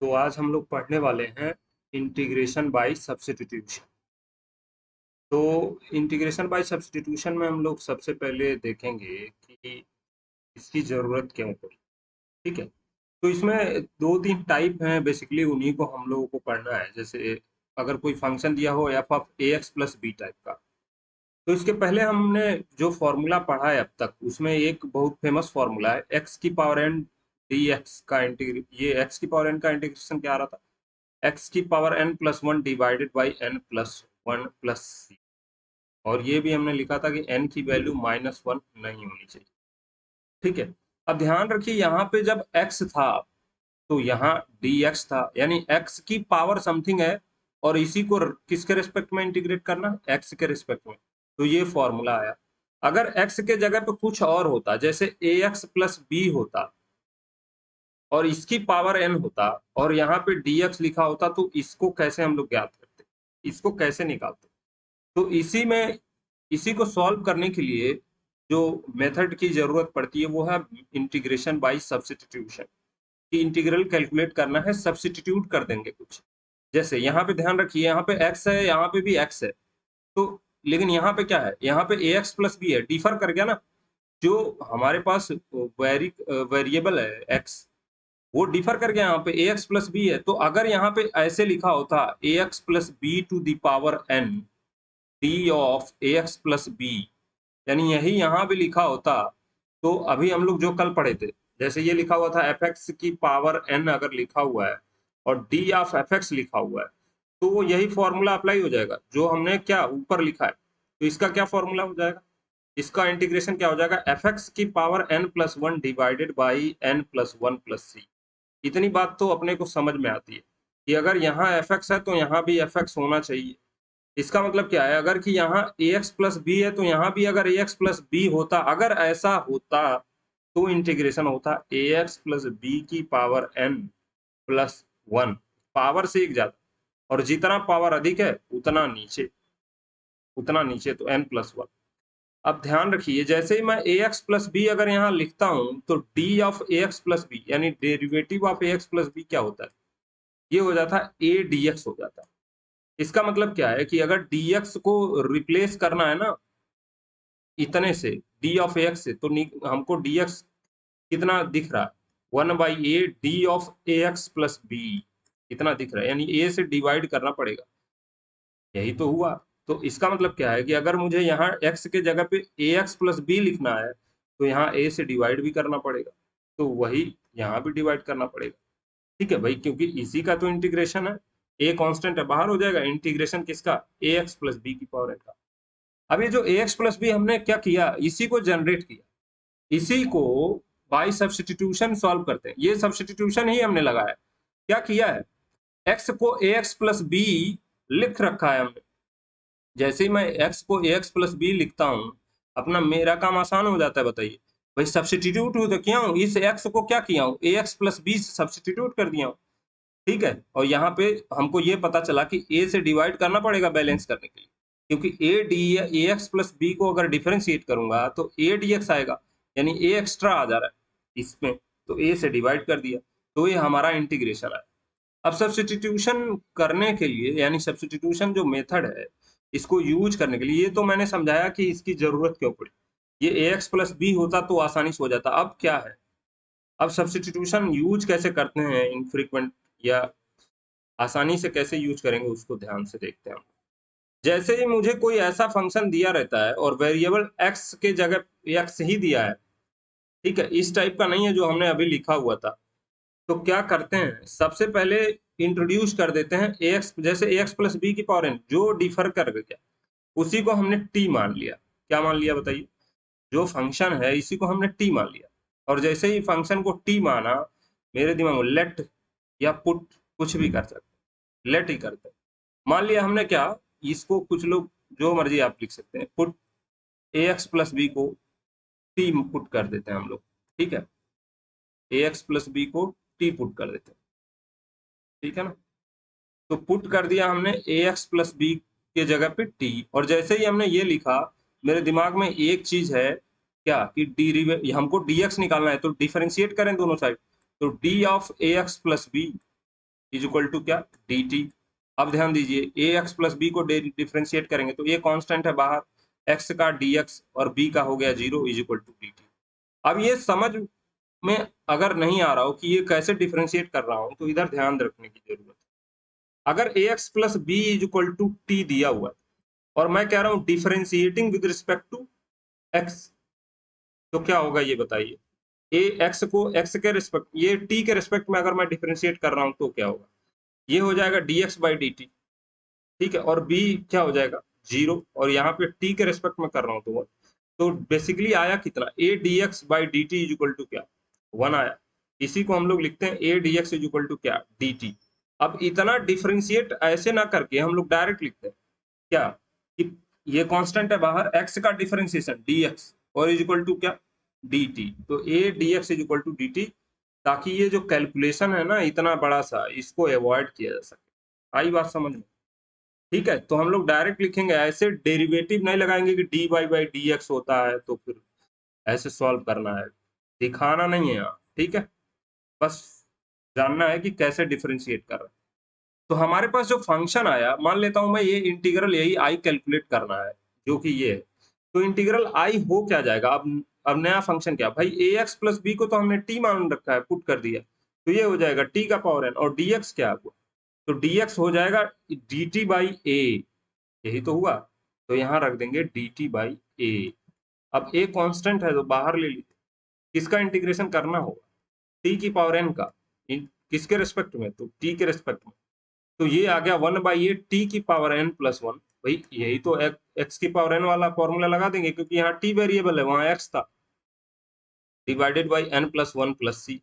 तो आज हम लोग पढ़ने वाले हैं इंटीग्रेशन बाय सब्स्टिट्यूशन। तो इंटीग्रेशन बाय सब्स्टिट्यूशन में हम लोग सबसे पहले देखेंगे कि इसकी ज़रूरत क्यों पड़ी। ठीक है, तो इसमें दो तीन टाइप हैं, बेसिकली उन्हीं को हम लोगों को पढ़ना है। जैसे अगर कोई फंक्शन दिया हो f of a x plus b type का, तो इसके पहले हमने जो फॉर्मूला पढ़ा है अब तक, उसमें एक बहुत फेमस फॉर्मूला है एक्स की पावर एन डी एक्स का इंटीग्रे ये एक्स की पावर एन का इंटीग्रेशन क्या आ रहा था, एक्स की power n plus one divided by n plus one plus सी। और ये भी हमने लिखा था कि एन की वैल्यू माइनस वन नहीं होनी चाहिए। ठीक है, अब ध्यान रखिए यहाँ पे जब एक्स था तो यहाँ डी एक्स था, यानी एक्स की पावर समथिंग है और इसी को किसके रिस्पेक्ट में इंटीग्रेट करना, एक्स के रिस्पेक्ट में। तो ये फॉर्मूला आया। अगर एक्स के जगह पे कुछ और होता, जैसे ए एक्स प्लस बी होता और इसकी पावर एन होता और यहाँ पे dx लिखा होता, तो इसको कैसे हम लोग ज्ञात करते, इसको कैसे निकालते। तो इसी को सॉल्व करने के लिए जो मेथड की जरूरत पड़ती है वो है इंटीग्रेशन बाय सब्स्टिट्यूशन। कि इंटीग्रल कैलकुलेट करना है, सब्स्टिट्यूट कर देंगे कुछ। जैसे यहाँ पे ध्यान रखिए, यहाँ पे x है, यहाँ पे भी x है, तो लेकिन यहाँ पे क्या है, यहाँ पे ax प्लस बी है, डिफर कर गया ना। जो हमारे पास वेरिएबल है x, वो डिफर कर गया। यहाँ पे ए एक्स प्लस बी है, तो अगर यहाँ पे ऐसे लिखा होता a x plus b to the power n d of a x plus b, यानी यही यहाँ भी लिखा होता, तो अभी हम लोग जो कल पढ़े थे, जैसे ये लिखा हुआ था एफ एक्स की पावर एन अगर लिखा हुआ है और डी ऑफ एफ एक्स लिखा हुआ है, तो वो यही फॉर्मूला अप्लाई हो जाएगा जो हमने क्या ऊपर लिखा है। तो इसका क्या फॉर्मूला हो जाएगा, इसका इंटीग्रेशन क्या हो जाएगा, एफ एक्स की power n plus one divided by n plus one plus C. इतनी बात तो अपने को समझ में आती है कि अगर यहाँ एफ एक्स है तो यहाँ भी एफ एक्स होना चाहिए। इसका मतलब क्या है, अगर कि यहाँ ए एक्स प्लस बी है तो यहाँ भी अगर ए एक्स प्लस बी होता, अगर ऐसा होता तो इंटीग्रेशन होता ए एक्स प्लस बी की power n plus one, power से एक जाता, और जितना पावर अधिक है उतना नीचे, उतना नीचे, तो एन प्लस वन। अब ध्यान रखिए, जैसे ही मैं ए एक्स प्लस बी अगर यहाँ लिखता हूं, तो d of a x plus b यानी derivative of a x plus b क्या होता है, ये हो जाता है ए डी एक्स हो जाता है। इसका मतलब क्या है कि अगर डी एक्स को रिप्लेस करना है ना इतने से, डी ऑफ ए एक्स से, तो हमको डी एक्स कितना दिख रहा है, one by a d of a x plus b कितना दिख रहा है, यानी ए से डिवाइड करना पड़ेगा। यही तो हुआ। तो इसका मतलब क्या है कि अगर मुझे यहाँ x के जगह पे ए एक्स प्लस बी लिखना है, तो यहाँ a से डिवाइड भी करना पड़ेगा, तो वही यहाँ भी डिवाइड करना पड़ेगा। ठीक है भाई, क्योंकि इसी का तो इंटीग्रेशन है, a कांस्टेंट है, बाहर हो जाएगा इंटीग्रेशन किसका, ए एक्स प्लस बी की पावर का। अब ये जो ए एक्स प्लस बी हमने क्या किया, इसी को जनरेट किया, इसी को बाई सब्स्टिट्यूशन सॉल्व करते हैं। ये सब्स्टिट्यूशन ही हमने लगाया। क्या किया है, x को ए एक्स प्लस बी लिख रखा है हमने। जैसे ही मैं x को ए एक्स प्लस बी लिखता हूँ, अपना मेरा काम आसान हो जाता है। बताइए भाई, सब्स्टिट्यूट तो किया हूँ, इस x को क्या किया हूँ, ए एक्स प्लस बी सब्स्टिट्यूट कर दिया हूँ। ठीक है, और यहाँ पे हमको ये पता चला कि a से डिवाइड करना पड़ेगा बैलेंस करने के लिए, क्योंकि ए एक्स प्लस बी को अगर डिफरेंशिएट करूंगा तो ए डी एक्स आएगा, यानी a एक्स्ट्रा आ जा रहा है इसमें, तो a से डिवाइड कर दिया, तो ये हमारा इंटीग्रेशन है। अब सब्स्टिट्यूशन करने के लिए, यानी सब्स्टिट्यूशन जो मेथड है, इसको यूज करने के लिए, ये तो मैंने समझाया कि इसकी जरूरत क्यों पड़ी। ये ए एक्स प्लस बी होता तो आसानी से हो जाता। अब क्या है, अब सब्स्टिट्यूशन यूज कैसे करते हैं इनफ्रीक्वेंट, या आसानी से कैसे यूज करेंगे, उसको ध्यान से देखते हैं। जैसे ही मुझे कोई ऐसा फंक्शन दिया रहता है और वेरिएबल एक्स के जगह एक्स ही दिया है, ठीक है, इस टाइप का नहीं है जो हमने अभी लिखा हुआ था, तो क्या करते हैं, सबसे पहले इंट्रोड्यूस कर देते हैं ए एक्स, जैसे ए एक्स प्लस बी की पावर एन जो डिफर कर गया, उसी को हमने टी मान लिया। क्या मान लिया बताइए, जो फंक्शन है इसी को हमने टी मान लिया, और जैसे ही फंक्शन को टी माना, मेरे दिमाग में लेट या पुट कुछ भी कर सकते, लेट ही करते हैं। मान लिया हमने क्या, इसको कुछ लोग जो मर्जी आप लिख सकते हैं, पुट ए एक्स प्लस बी को टी पुट कर देते हैं हम लोग। ठीक है, ए एक्स प्लस बी को टी पुट कर देते हैं, ठीक है ना। तो पुट कर दिया हमने ए एक्स प्लस बी के जगह पे टी, और जैसे ही हमने ये लिखा, मेरे दिमाग में एक चीज है क्या कि हमको डी एक्स निकालना है, तो डिफरेंशिएट करें दोनों साइड, तो d of a x plus b is equal to क्या, डी टी। अब ध्यान दीजिए, ए एक्स प्लस बी को डिफ्रेंशिएट करेंगे तो ये कांस्टेंट है बाहर, एक्स का डी एक्स और बी का हो गया 0 is equal to d t. अब ये समझ में अगर नहीं आ रहा हो कि ये कैसे डिफ्रेंशिएट कर रहा हूं, तो इधर ध्यान रखने की जरूरत है। अगर a x plus b is equal to t दिया हुआ है और मैं कह रहा हूं differentiating with respect to x, तो क्या होगा ये बताइए। ए एक्स को एक्स के रिस्पेक्ट, ये टी के रिस्पेक्ट में अगर मैं डिफरेंशिएट कर रहा हूं तो क्या होगा, ये हो जाएगा D x by d t, ठीक है, और बी क्या हो जाएगा 0, और यहाँ पे टी के रेस्पेक्ट में कर रहा हूँ तो 1। तो बेसिकली आया कितना, a d x by d t is equal to क्या, 1 आया। इसी को हम लोग लिखते हैं a d x is equal to क्या, डी टी। अब इतना डिफरेंशिएट ऐसे ना करके हम लोग डायरेक्ट लिखते हैं क्या, कि ये कांस्टेंट है बाहर, एक्स का डिफरेंशिएशन डी एक्स और इज इक्वल टू क्या, डी टी। तो a d x is equal to d t, ताकि ये जो कैलकुलेशन है ना इतना बड़ा सा, इसको अवॉइड किया जा सके। आई बात समझ में, ठीक है। तो हम लोग डायरेक्ट लिखेंगे, ऐसे डेरिवेटिव नहीं लगाएंगे कि d y by d x होता है तो फिर ऐसे सॉल्व करना है, दिखाना नहीं है यहाँ, ठीक है। बस जानना है कि कैसे डिफरेंशिएट कर रहे हैं। तो हमारे पास जो फंक्शन आया, मान लेता हूं मैं ये इंटीग्रल यही आई कैलकुलेट करना है, जो कि ये है। तो इंटीग्रल आई हो क्या जाएगा, अब नया फंक्शन क्या, भाई ए एक्स प्लस बी को तो हमने टी मान रखा है, पुट कर दिया, तो ये हो जाएगा टी का पावर एन, और डी एक्स क्या हुआ, तो dx हो जाएगा dt बाई ए, यही तो हुआ। तो यहाँ रख देंगे dt बाई ए। अब a कांस्टेंट है तो बाहर ले लीजिए, किसका इंटीग्रेशन करना होगा, t की पावर n का, किसके रेस्पेक्ट में, तो t के रेस्पेक्ट में। तो ये आ गया 1 बाई ए टी की पावर n प्लस 1। भाई यही तो x की पावर n वाला फॉर्मूला लगा देंगे, क्योंकि यहाँ t वेरिएबल है, वहां x था, divided by n plus 1 plus सी।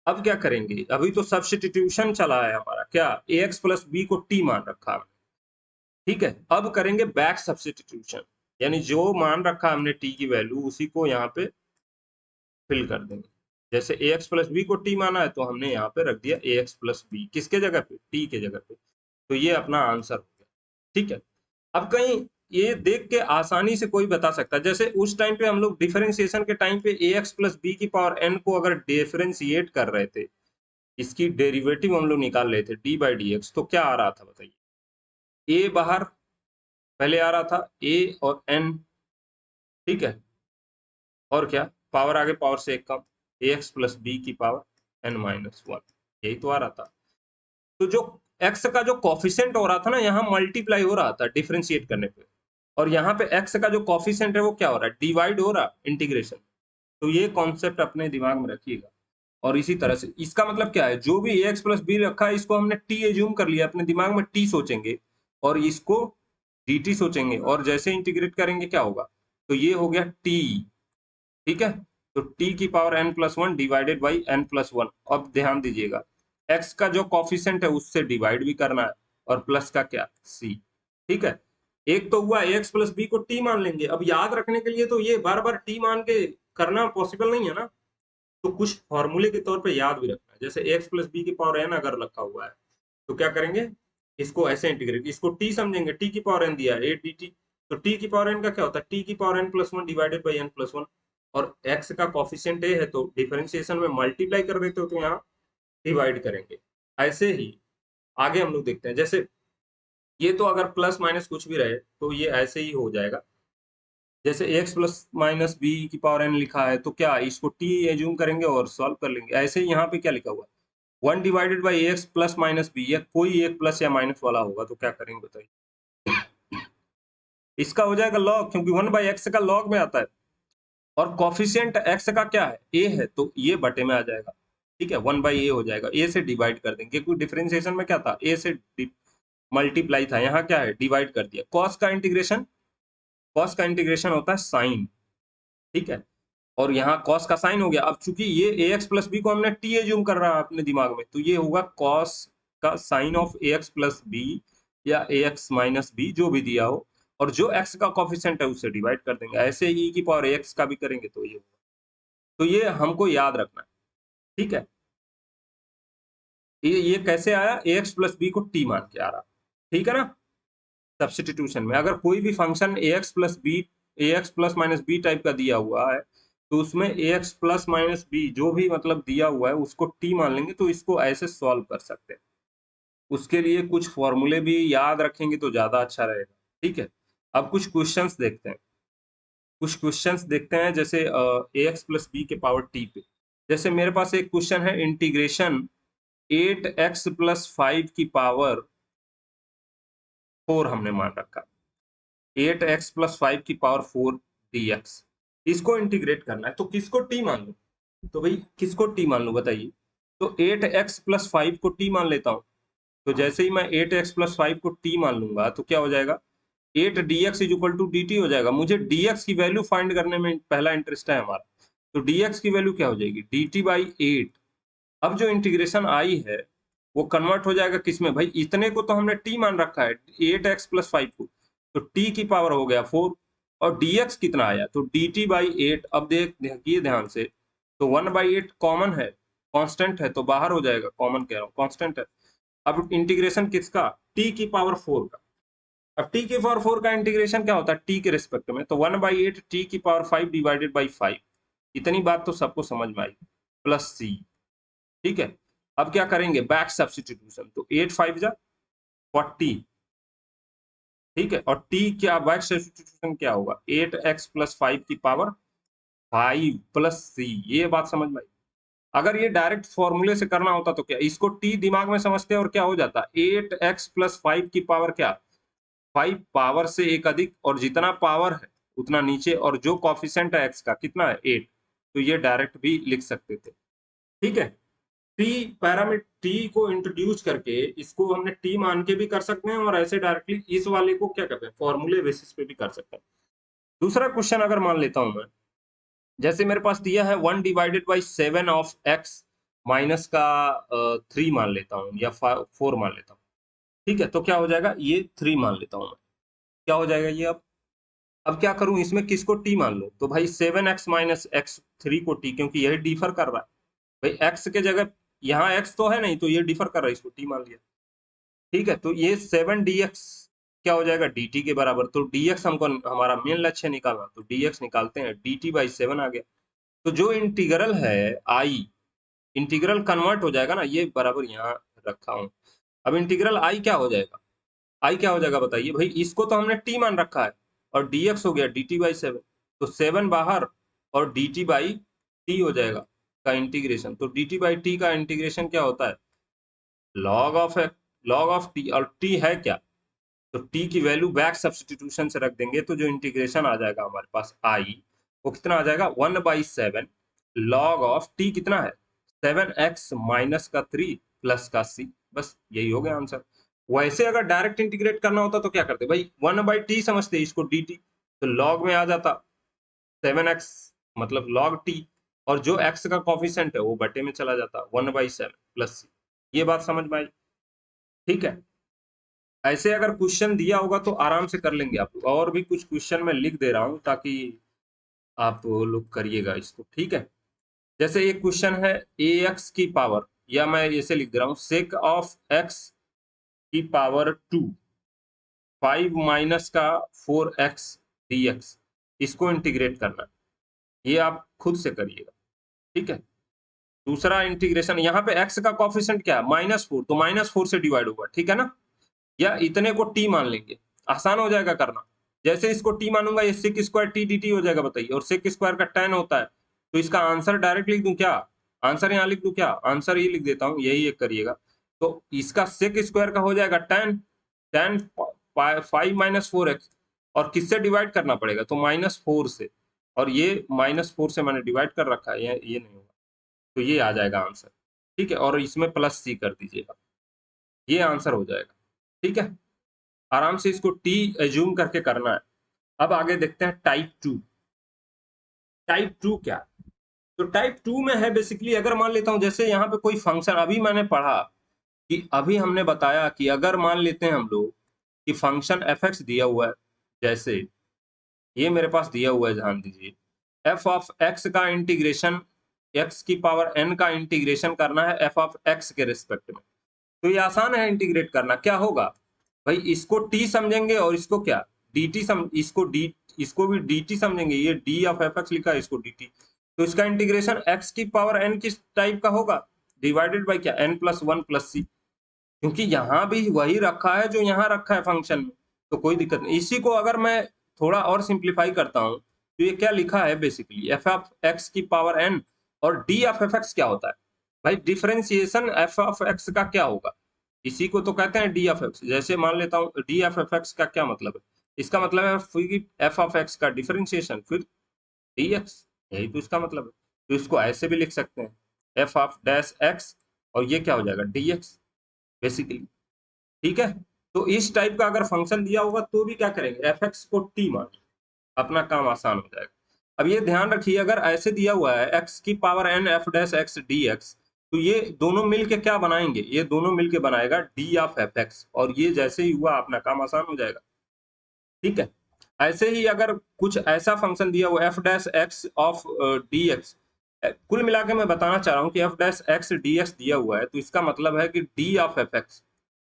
अब क्या करेंगे, अभी तो सब्स्टिट्यूशन चला है हमारा, क्या ए एक्स प्लस बी को टी मान रखा है, ठीक है। अब करेंगे बैक सब्स्टिट्यूशन, यानी जो मान रखा हमने टी की वैल्यू उसी को यहाँ पे फिल कर देंगे। जैसे ए एक्स प्लस बी को टी माना है तो हमने यहाँ पे रख दिया ए एक्स प्लस बी, किसके जगह पे, टी के जगह पे। तो ये अपना आंसर हो गया, ठीक है। अब कहीं ये देख के आसानी से कोई बता सकता है, जैसे उस टाइम पे हम लोग डिफरेंशिएशन के टाइम पे ए एक्स प्लस बी की पावर एन को अगर डिफरेंशिएट कर रहे थे, इसकी डेरिवेटिव हम लोग निकाल रहे थे डी बाई डी एक्स, तो क्या आ रहा था बताइए, ए बाहर पहले आ रहा था ए और एन, ठीक है, और क्या, पावर आगे पावर से एक कम, ए एक्स प्लस बी की पावर एन माइनस 1, यही तो आ रहा था। तो जो एक्स का जो कॉफिशिएंट हो रहा था ना, यहाँ मल्टीप्लाई हो रहा था डिफरेंशिएट करने पे, और यहाँ पे एक्स का जो कॉफिशिएंट है वो क्या हो रहा है, डिवाइड हो रहा इंटीग्रेशन। तो ये कॉन्सेप्ट अपने दिमाग में रखिएगा। और इसी तरह से इसका मतलब क्या है, जो भी ए एक्स प्लस बी रखा है इसको हमने टी एज्यूम कर लिया, अपने दिमाग में टी सोचेंगे और इसको डी टी सोचेंगे, और जैसे इंटीग्रेट करेंगे क्या होगा, तो ये हो गया टी, ठीक है। तो t की power n plus 1 divided by n plus 1। अब ध्यान दीजिएगा, x का जो कॉफिशिएंट है उससे डिवाइड भी करना है, और प्लस का क्या, c, ठीक है। एक तो हुआ x प्लस बी को t मान लेंगे। अब याद रखने के लिए तो ये बार बार t मान के करना पॉसिबल नहीं है ना, तो कुछ फॉर्मूले के तौर पे याद भी रखना है। जैसे x प्लस बी की पावर n अगर रखा हुआ है तो क्या करेंगे, इसको ऐसे इंटीग्रेट, इसको t समझेंगे, t की पावर n दिया है 8 dt, तो t की पावर n का क्या होता है, t की power n plus 1 divided by n plus 1, और x का कॉफिशिएंट a है तो डिफरेंशिएशन में मल्टीप्लाई कर देते हो तो यहाँ डिवाइड करेंगे। ऐसे ही आगे हम लोग देखते हैं, जैसे ये तो अगर प्लस माइनस कुछ भी रहे तो ये ऐसे ही हो जाएगा। जैसे x प्लस माइनस बी की पावर n लिखा है तो क्या, इसको t एज्यूम करेंगे और सॉल्व कर लेंगे। ऐसे ही यहाँ पे क्या लिखा हुआ है, 1 divided by x plus minus b, या कोई एक प्लस या माइनस वाला होगा तो क्या करेंगे बताइए, इसका हो जाएगा लॉग, क्योंकि 1 बाई एक्स का लॉग में आता है, और कॉफिशिएंट एक्स का क्या है, ए है, तो ये बटे में आ जाएगा, ठीक है। 1 बाई ए हो जाएगा, ए से डिवाइड कर देंगे, क्योंकि डिफरेंशिएशन में क्या था, ए से मल्टीप्लाई था, यहाँ क्या है, डिवाइड कर दिया। कॉस का इंटीग्रेशन होता है साइन, ठीक है, और यहाँ कॉस का साइन हो गया। अब चूंकि ये ए एक्स प्लस बी को हमने टी एज्यूम कर रहा है अपने दिमाग में, तो ये होगा कॉस का sine of a x plus b, या ए एक्स माइनस बी, जो भी दिया हो, और जो एक्स का कॉफिशिएंट है उससे डिवाइड कर देंगे। ऐसे ही ई की पावर एक्स का भी करेंगे तो ये होगा। तो ये हमको याद रखना है, ठीक है। ये कैसे आया, ए एक्स प्लस बी को टी मान के आ रहा, ठीक है ना। सब्स्टिट्यूशन में अगर कोई भी function a x plus b, a x plus minus b type का दिया हुआ है, तो उसमें a x plus minus b जो भी मतलब दिया हुआ है उसको टी मान लेंगे, तो इसको ऐसे सॉल्व कर सकते हैं। उसके लिए कुछ फॉर्मूले भी याद रखेंगे तो ज्यादा अच्छा रहेगा। ठीक है, अब कुछ क्वेश्चंस देखते हैं। कुछ क्वेश्चंस देखते हैं जैसे ए एक्स प्लस बी के पावर टी पे। जैसे मेरे पास एक क्वेश्चन है, इंटीग्रेशन 8x+5 की पावर 4 हमने मान रखा, 8x+5 की पावर 4 dx, इसको इंटीग्रेट करना है। तो किसको टी मान लूं? तो भाई किसको टी मान लूं बताइए? तो 8x+5 को टी मान लेता हूं। तो जैसे ही मैं 8x+5 को टी मान लूंगा तो क्या हो जाएगा, 8 dx = dt हो जाएगा। मुझे dx की वैल्यू फाइंड करने में पहला इंटरेस्ट है हमारा। तो dx की वैल्यू क्या हो जाएगी, dt/8। अब जो इंटीग्रेशन आई है वो कन्वर्ट हो जाएगा किसमें भाई, इतने को तो हमने टी मान रखा है 8x+5 को, तो टी की पावर हो गया 4, और dx कितना आया तो dt/8। अब देखिए ध्यान से, तो 1/8 कॉमन है, कांस्टेंट है, तो बाहर हो जाएगा, कॉमन कह रहा हूँ कांस्टेंट है। अब इंटीग्रेशन किसका, t की पावर 4 का। अब t की पावर 4 का इंटीग्रेशन क्या होता है t के रिस्पेक्ट में, तो 1/8 t की पावर 5 डिवाइडेड बाई 5। इतनी बात तो सबको समझ में आई, प्लस c। ठीक है, अब क्या करेंगे, बैक सब्स्टिट्यूशन, तो 8 5 जा 40। ठीक है, और t क्या बैक सब्स्टिट्यूशन क्या होगा, 8x+5 की पावर 5 प्लस c। ये बात समझ में आई। अगर ये डायरेक्ट फॉर्मूले से करना होता तो क्या, इसको t दिमाग में समझते और क्या हो जाता, 8x+5 की पावर क्या, 5 पावर से एक अधिक, और जितना पावर है उतना नीचे, और जो कॉफिशिएंट है x का कितना है 8, तो ये डायरेक्ट भी लिख सकते थे। ठीक है, टी पैरामीटर टी को इंट्रोड्यूस करके इसको हमने टी मान के भी कर सकते हैं, और ऐसे डायरेक्टली इस वाले को क्या करते हैं, फॉर्मूले बेसिस पे भी कर सकते हैं। दूसरा क्वेश्चन अगर मान लेता हूं मैं, जैसे मेरे पास दिया है 1/7 ऑफ एक्स माइनस का 3 मान लेता हूँ, या 4 मान लेता हूँ। ठीक है, तो क्या हो जाएगा, ये 3 मान लेता हूँ मैं, क्या हो जाएगा ये। अब क्या करूं, इसमें किसको टी मान लो, तो भाई 7x - x3 को टी, क्योंकि यही डिफर कर रहा है भाई, x के जगह यहाँ x तो है नहीं, तो ये डिफर कर रहा है, इसको टी मान लिया। ठीक है, तो ये 7 dx क्या हो जाएगा, dt के बराबर। तो dx हमको हमारा मेन लक्ष्य निकालना, तो dx निकालते हैं, dt/7 आ गया। तो जो इंटीग्रल है i, इंटीग्रल कन्वर्ट हो जाएगा ना, ये बराबर यहाँ रखा हूं। अब इंटीग्रल i क्या हो जाएगा, i क्या हो जाएगा बताइए भाई, इसको तो हमने t मान रखा है, और dx हो गया dt/7, तो 7 बाहर, और dt/t हो जाएगा का इंटीग्रेशन। तो dt/t का इंटीग्रेशन क्या होता है, log ऑफ t, और t है क्या, तो t की वैल्यू बैक सब्स्टिट्यूशन से रख देंगे, तो जो इंटीग्रेशन आ जाएगा हमारे पास i, वो कितना आ जाएगा 1/7 log ऑफ t कितना है 7x माइनस का 3 प्लस का c। बस यही हो गया आंसर। वैसे अगर डायरेक्ट इंटीग्रेट करना होता तो क्या करते भाई, 1/t समझते इसको dt, तो log में आ जाता 7x, मतलब log t, और जो x का कॉफिशिएंट है वो बटे में चला जाता 1/7 प्लस c। ये बात समझ में आई। ठीक है, ऐसे अगर क्वेश्चन दिया होगा तो आराम से कर लेंगे आप लोग, और भी कुछ क्वेश्चन मैं लिख दे रहा हूं ताकि आप लोग करिएगा इसको। ठीक है, जैसे एक क्वेश्चन है ए एक्स की पावर, या मैं ऐसे लिख दे रहा हूँ, सेक ऑफ एक्स की पावर 2 5 माइनस का 4x dx, इसको इंटीग्रेट करना है, ये आप खुद से करिएगा। ठीक है, दूसरा इंटीग्रेशन, यहाँ पे x का कॉफिशिएंट क्या है -4, तो -4 से डिवाइड होगा। ठीक है ना, या इतने को t मान लेंगे, आसान हो जाएगा करना। जैसे इसको t मानूंगा, ये सेक स्क्वायर t dt हो जाएगा बताइए, और सेक स्क्वायर का tan होता है, तो इसका आंसर डायरेक्ट लिख दूं क्या, आंसर यहाँ लिख दूं क्या, आंसर ये लिख देता हूँ, यही एक करिएगा। तो इसका सेक स्क्वायर का हो जाएगा tan 5 - 4x, और किससे डिवाइड करना पड़ेगा, तो -4 से, और ये -4 से मैंने डिवाइड कर रखा है, ये नहीं होगा, तो ये आ जाएगा आंसर। ठीक है, और इसमें प्लस c कर दीजिएगा, ये आंसर हो जाएगा। ठीक है, आराम से इसको टी एज्यूम करके करना है। अब आगे देखते हैं टाइप 2। टाइप 2 क्या, तो टाइप 2 में है बेसिकली, अगर मान लेता हूं जैसे यहाँ पे कोई फंक्शन, अभी मैंने पढ़ा कि अभी हमने बताया कि अगर मान लेते हैं हम लोग कि फंक्शन एफ एक्स दिया हुआ है, जैसे ये मेरे पास दिया हुआ है, ध्यान दीजिए, एफ ऑफ एक्स का इंटीग्रेशन, एक्स की पावर एन का इंटीग्रेशन करना है एफ ऑफ एक्स के रिस्पेक्ट में। तो ये आसान है इंटीग्रेट करना, क्या होगा भाई, इसको t समझेंगे, और इसको क्या dt इसको भी dt समझेंगे, ये d ऑफ एफ एक्स लिखा है, इसको dt, तो इसका इंटीग्रेशन x की पावर n किस टाइप का होगा, डिवाइडेड बाय क्या n+1 + c। क्योंकि यहाँ भी वही रखा है जो यहाँ रखा है फंक्शन में, तो कोई दिक्कत नहीं। इसी को अगर मैं थोड़ा और सिंप्लीफाई करता हूँ तो ये क्या लिखा है बेसिकली, एफ ऑफ एक्स की पावर एन, और डी ऑफ एफ एक्स क्या होता है भाई, डिफरेंशिएशन एफ ऑफ एक्स का क्या होगा, इसी को तो कहते हैं डी ऑफ एक्स। जैसे मान लेता हूँ डी ऑफ एफ एक्स का क्या मतलब है, इसका मतलब है फिर एफ ऑफ एक्स का डिफरेंशिएशन फिर डी एक्स, यही तो इसका मतलब है। तो इसको ऐसे भी लिख सकते हैं, एफ ऑफ डैश एक्स, और ये क्या हो जाएगा डी एक्स बेसिकली, ठीक है। तो इस टाइप का अगर फंक्शन दिया होगा तो भी क्या करेंगे, एफ एक्स को टी मान, अपना काम आसान हो जाएगा। अब ये ध्यान रखिए, अगर ऐसे दिया हुआ है एक्स की power n f dash x d x, तो ये दोनों मिलके क्या बनाएंगे, ये दोनों मिलके बनाएगा डी ऑफ एफ एक्स, और ये जैसे ही हुआ अपना काम आसान हो जाएगा, ठीक है। ऐसे ही अगर कुछ ऐसा फंक्शन दिया हुआ F dash x of D x, कुल मिला के मैं बताना चाह रहा हूँ कि F dash x d x दिया हुआ है, तो इसका मतलब है कि डी ऑफ एफ एक्स,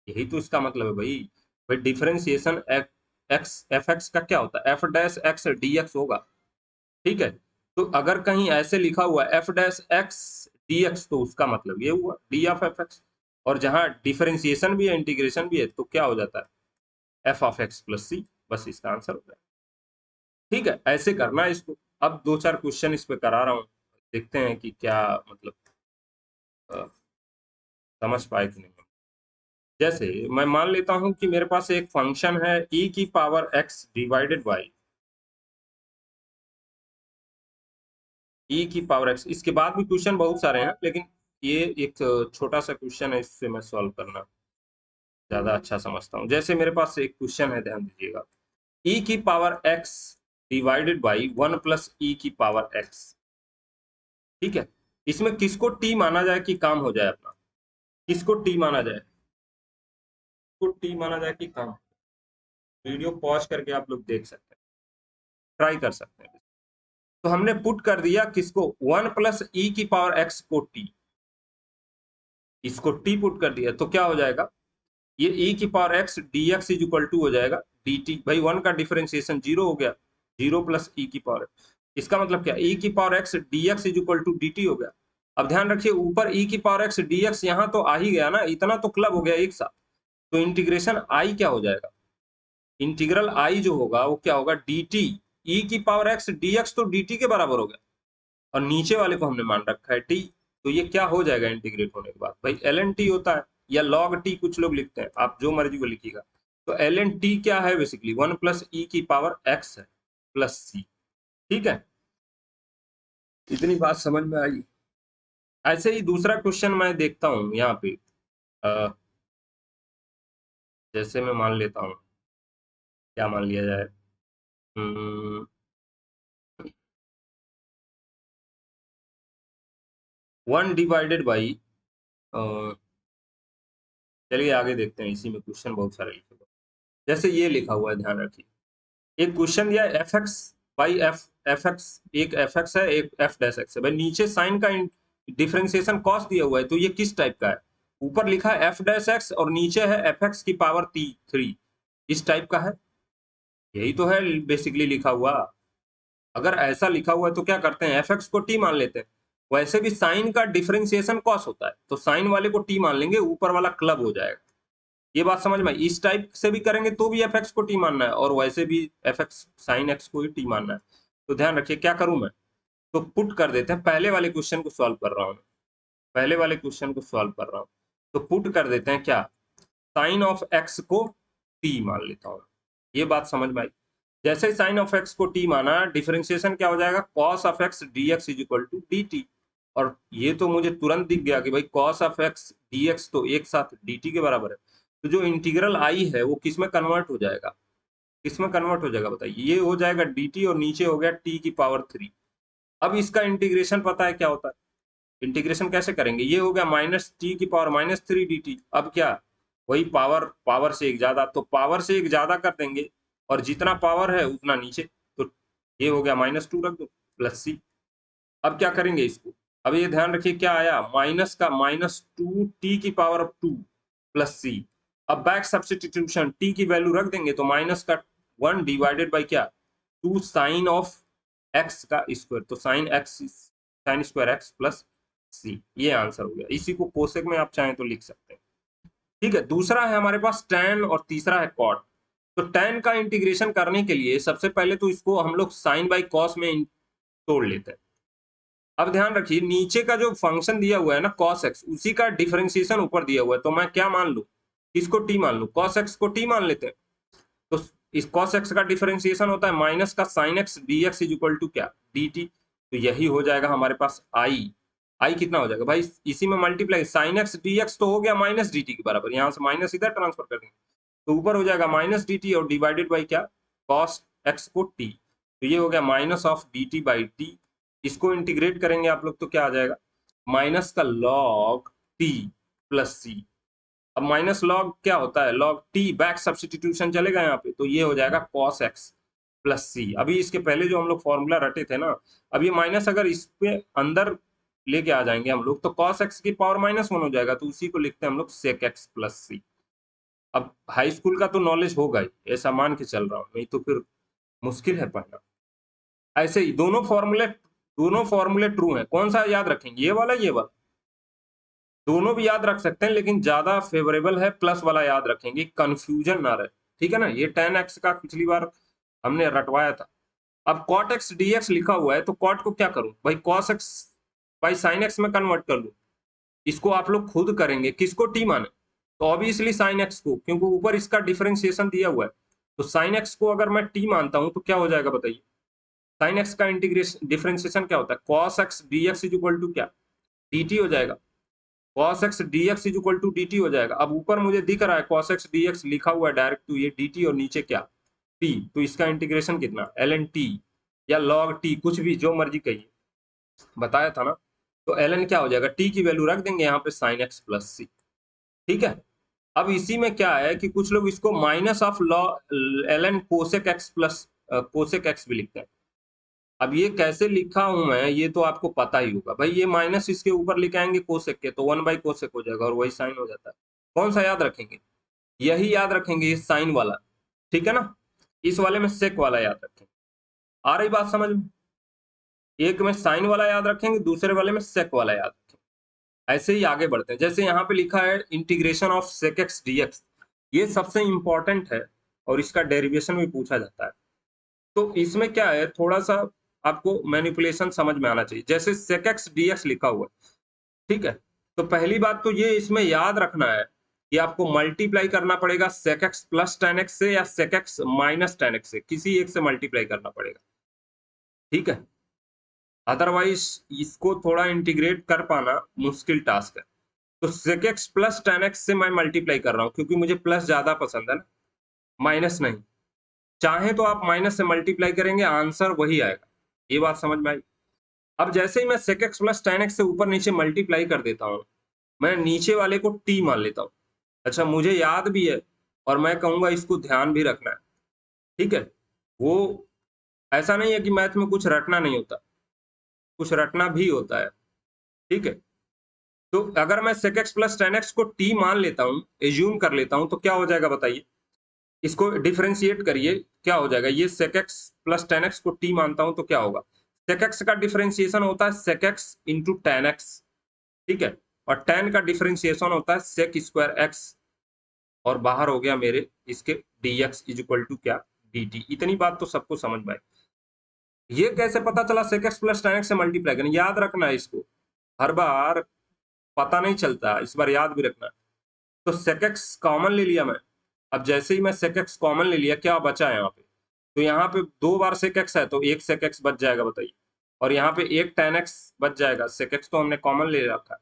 यही तो इसका मतलब है भाई। भाई डिफरेंशिएशन एक्स एफ एक्स का क्या होता है, F dash x d x होगा, ठीक है। तो अगर कहीं ऐसे लिखा हुआ F dash x d x, तो उसका मतलब ये हुआ डी ऑफ एफ एक्स, और जहां डिफरेंशिएशन भी है इंटीग्रेशन भी है तो क्या हो जाता है एफ ऑफ एक्स प्लस सी, बस इसका आंसर होता है, ठीक है। ऐसे करना है इसको। अब दो चार क्वेश्चन इस पे करा रहा हूँ, देखते हैं कि क्या मतलब अ, समझ पाए कि नहीं। जैसे मैं मान लेता हूं कि मेरे पास एक फंक्शन है e की power x divided by e की पावर x, इसके बाद भी क्वेश्चन बहुत सारे हैं, लेकिन ये एक छोटा सा क्वेश्चन है, इससे मैं सॉल्व करना ज्यादा अच्छा समझता हूँ। जैसे मेरे पास एक क्वेश्चन है, ध्यान दीजिएगा, e की power x divided by 1 plus e की पावर x, ठीक है। इसमें किसको t माना जाए कि काम हो जाए अपना, किसको t माना जाए, किसको t माना जाए कि काम, वीडियो पॉज करके आप लोग देख सकते हैं, ट्राई कर सकते हैं। तो हमने पुट कर दिया किसको, 1 प्लस ई की पावर एक्स को टी, इसको टी पुट कर दिया, तो क्या हो जाएगा, ये ई की power x d x is equal to हो जाएगा डी टी, भाई 1 का डिफरेंशिएशन 0 हो गया, 0 प्लस ई की पावर, इसका मतलब क्या, ई की power x d x is equal to d t हो गया। अब ध्यान रखिए ऊपर ई की पावर एक्स डी एक्स यहाँ तो आ ही गया ना, इतना तो क्लब हो गया एक साथ, तो इंटीग्रेशन आई क्या हो जाएगा, इंटीग्रल आई जो होगा वो क्या होगा डी टी, ई की पावर एक्स डी एक्स तो डी टी के बराबर हो गया, और नीचे वाले को हमने मान रखा है टी, तो ये क्या हो जाएगा इंटीग्रेट होने के बाद, भाई एल एन टी होता है, या लॉग टी कुछ लोग लिखते हैं, आप जो मर्जी को लिखिएगा। तो एल एन टी क्या है बेसिकली 1 प्लस ई की पावर एक्स है प्लस सी, ठीक है। इतनी बात समझ में आई। ऐसे ही दूसरा क्वेश्चन मैं देखता हूँ यहाँ पे, अ, जैसे मैं मान लेता हूँ, क्या मान लिया जाए, 1 डिवाइडेड बाई, चलिए आगे देखते हैं, इसी में क्वेश्चन बहुत सारे लिखे हुए हैं। जैसे ये लिखा हुआ है, ध्यान रखिए, एक क्वेश्चन दिया F x by F, F x, एक एफ एक्स है एक एफ डैश एक्स है, भाई नीचे साइन का डिफरेंशिएशन कॉस दिया हुआ है, तो ये किस टाइप का है, ऊपर लिखा है एफ डैश एक्स और नीचे है एफ एक्स की पावर टी थ्री, इस टाइप का है, यही तो है बेसिकली लिखा हुआ। अगर ऐसा लिखा हुआ है तो क्या करते हैं एफ एक्स को टी मान लेते हैं, वैसे भी साइन का डिफरेंशिएशन कॉस होता है, तो साइन वाले को टी मान लेंगे, ऊपर वाला क्लब हो जाएगा। ये बात समझ में, इस टाइप से भी करेंगे तो भी एफ एक्स को टी मानना है, और वैसे भी एफ एक्स साइन एक्स को ही टी मानना है। तो ध्यान रखिए क्या करूं मैं, तो पुट कर देते हैं, पहले वाले क्वेश्चन को सॉल्व कर रहा हूं, पहले वाले क्वेश्चन को सॉल्व कर रहा हूं, तो पुट कर देते हैं क्या, साइन ऑफ एक्स को टी मान लेता हूं, ये बात समझ में आई। जैसे ही साइन ऑफ एक्स को टी माना, डिफरेंशिएशन क्या हो जाएगा, cos of x d x is equal to d t, और ये तो मुझे तुरंत दिख गया कि भाई cos of x d x तो एक साथ डी टी के बराबर है, तो जो इंटीग्रल आई है वो किस में कन्वर्ट हो जाएगा, किस में कन्वर्ट हो जाएगा बताइए, ये हो जाएगा डी टी और नीचे हो गया टी की पावर थ्री। अब इसका इंटीग्रेशन पता है क्या होता है, इंटीग्रेशन कैसे करेंगे, ये हो गया माइनस टी की power minus three D t, अब क्या, वही पावर, पावर से एक ज्यादा, तो पावर से एक ज्यादा कर देंगे, और जितना पावर है उतना नीचे, तो ये हो गया माइनस टू रख दो प्लस सी। अब क्या करेंगे इसको, अब ये ध्यान रखिए क्या आया, माइनस का माइनस टू टी की पावर ऑफ टू प्लस सी। अब बैक सब्स्टिट्यूशन, टी की वैल्यू रख देंगे, तो माइनस का 1 डिवाइडेड बाई क्या, 2 साइन ऑफ एक्स का स्क्वायर, तो sine x, sine square x plus C, ये आंसर हो गया। इसी को कोसेक में आप चाहें तो लिख सकते हैं, ठीक है, दूसरा है हमारे पास tan और तीसरा है cot। तो tan का इंटीग्रेशन करने के लिए सबसे पहले तो इसको हम लोग sin बाई cos में तोड़ लेते हैं। अब ध्यान रखिए, नीचे का जो फंक्शन दिया हुआ है ना cos x, उसी का डिफरेंशिएशन ऊपर दिया हुआ है, तो मैं क्या मान लूं, इसको t मान लूं, cos x को t मान लेते हैं। तो इस cos x का डिफरेंशिएशन होता है माइनस का sin x dx is equal to क्या, dt। तो यही हो जाएगा हमारे पास i कितना हो जाएगा भाई, इसी में मल्टीप्लाई sin x dx तो हो गया माइनस dt के बराबर, यहां से माइनस इधर ट्रांसफर कर देंगे तो ऊपर हो जाएगा माइनस dt और डिवाइडेड बाई क्या, cos x को t। तो ये हो गया minus of dt by t। इसको इंटीग्रेट करेंगे आप लोग तो क्या आ जाएगा, माइनस का log t प्लस c। अब माइनस लॉग क्या होता है, लॉग टी, बैक सब्स्टिट्यूशन चलेगा यहाँ पे, तो ये हो जाएगा cos x प्लस सी। अभी इसके पहले जो हम लोग फॉर्मूला रटे थे ना, अब ये माइनस अगर इस पे अंदर लेके आ जाएंगे हम लोग तो cos x की पावर -1 हो जाएगा, तो उसी को लिखते हैं हम लोग sec x प्लस सी। अब हाई स्कूल का तो नॉलेज होगा ही, ऐसा मान के चल रहा हूँ, नहीं तो फिर मुश्किल है पढ़ना। ऐसे ही दोनों फॉर्मूले ट्रू हैं, कौन सा याद रखेंगे, ये वाला, दोनों भी याद रख सकते हैं, लेकिन ज्यादा फेवरेबल है प्लस वाला याद रखेंगे, कंफ्यूजन ना रहे, ठीक है ना। ये tan x का पिछली बार हमने रटवाया था। अब cot x dx लिखा हुआ है, तो cot को क्या करूं भाई, cos x by sin x में कन्वर्ट कर लूं। इसको आप लोग खुद करेंगे, किसको t माने, तो ऑब्वियसली sin x को, क्योंकि ऊपर इसका डिफरेंशिएशन दिया हुआ है। तो sin x को अगर मैं t मानता हूं तो क्या हो जाएगा बताइए, sin x का इंटीग्रेशन डिफरेंशिएशन क्या होता है, cos x dx is equal to क्या, dt हो जाएगा। cos x dx is equal to dt हो जाएगा। अब ऊपर मुझे दिख रहा है cos x dx लिखा हुआ है डायरेक्ट, तो ये dt और नीचे क्या, t, तो इसका इंटीग्रेशन कितना ln t या log t, कुछ भी जो मर्जी कहिए, बताया था ना। तो ln क्या हो जाएगा, t की वैल्यू रख देंगे यहाँ पे sin x प्लस सी, ठीक है। अब इसी में क्या है कि कुछ लोग इसको minus of ln cosec x plus cosec x भी लिखते हैं। अब ये कैसे लिखा हूं मैं, ये तो आपको पता ही होगा भाई, ये माइनस इसके ऊपर लिख आएंगे कोसेक के, तो 1/कोसेक हो जाएगा और वही साइन हो जाता है। कौन सा याद रखेंगे, यही याद रखेंगे, ये साइन वाला, ठीक है ना। इस वाले में सेक वाला याद रखेंगे। आ रही बात समझ में, एक में साइन वाला याद रखेंगे, दूसरे वाले में सेक वाला याद रखेंगे। ऐसे ही आगे बढ़ते हैं, जैसे यहाँ पे लिखा है integration of sec x dx, ये सबसे इंपॉर्टेंट है और इसका डेरिवेशन भी पूछा जाता है। तो इसमें क्या है, थोड़ा सा आपको मैनिपुलेशन समझ में आना चाहिए। जैसे sec x dx लिखा हुआ है, ठीक है, तो पहली बात तो ये इसमें याद रखना है कि आपको मल्टीप्लाई करना पड़ेगा sec x plus tan x से या sec x minus tan x से, किसी एक से मल्टीप्लाई करना पड़ेगा, ठीक है। अदरवाइज इसको थोड़ा इंटीग्रेट कर पाना मुश्किल टास्क है। तो sec x plus tan x से मैं मल्टीप्लाई कर रहा हूँ, क्योंकि मुझे प्लस ज्यादा पसंद है ना, माइनस नहीं। चाहे तो आप माइनस से मल्टीप्लाई करेंगे, आंसर वही आएगा, ये बात समझ में आई। अब जैसे ही मैं sec x plus tan x से ऊपर नीचे मल्टीप्लाई कर देता हूँ, मैं नीचे वाले को t मान लेता हूँ। अच्छा, मुझे याद भी है और मैं कहूंगा इसको ध्यान भी रखना है, ठीक है। वो ऐसा नहीं है कि मैथ में कुछ रटना नहीं होता, कुछ रटना भी होता है, ठीक है। तो अगर मैं sec x plus tan x को t मान लेता हूँ, एज्यूम कर लेता हूँ, तो क्या हो जाएगा बताइए, इसको डिफरेंशिएट करिए, क्या हो जाएगा, ये sec x plus tan x को t मानता हूँ तो क्या होगा, sec x का डिफरेंशिएशन होता है sec x into tan x, ठीक है, और tan का डिफरेंशिएशन होता है sec स्क्वायर x, और बाहर हो गया मेरे इसके dx इज इक्वल टू क्या, dt। इतनी बात तो सबको समझ में आई। ये कैसे पता चला sec x plus tan x से मल्टीप्लाई करना, याद रखना है इसको, हर बार पता नहीं चलता, इस बार याद भी रखना। तो sec x कॉमन ले लिया मैं। अब जैसे ही मैं sec x कॉमन ले लिया, क्या बचा है यहाँ पे, तो यहाँ पे 2 बार sec x है तो एक sec x बच जाएगा बताइए, और यहाँ पे एक tan x बच जाएगा, sec x तो हमने कॉमन ले रखा है,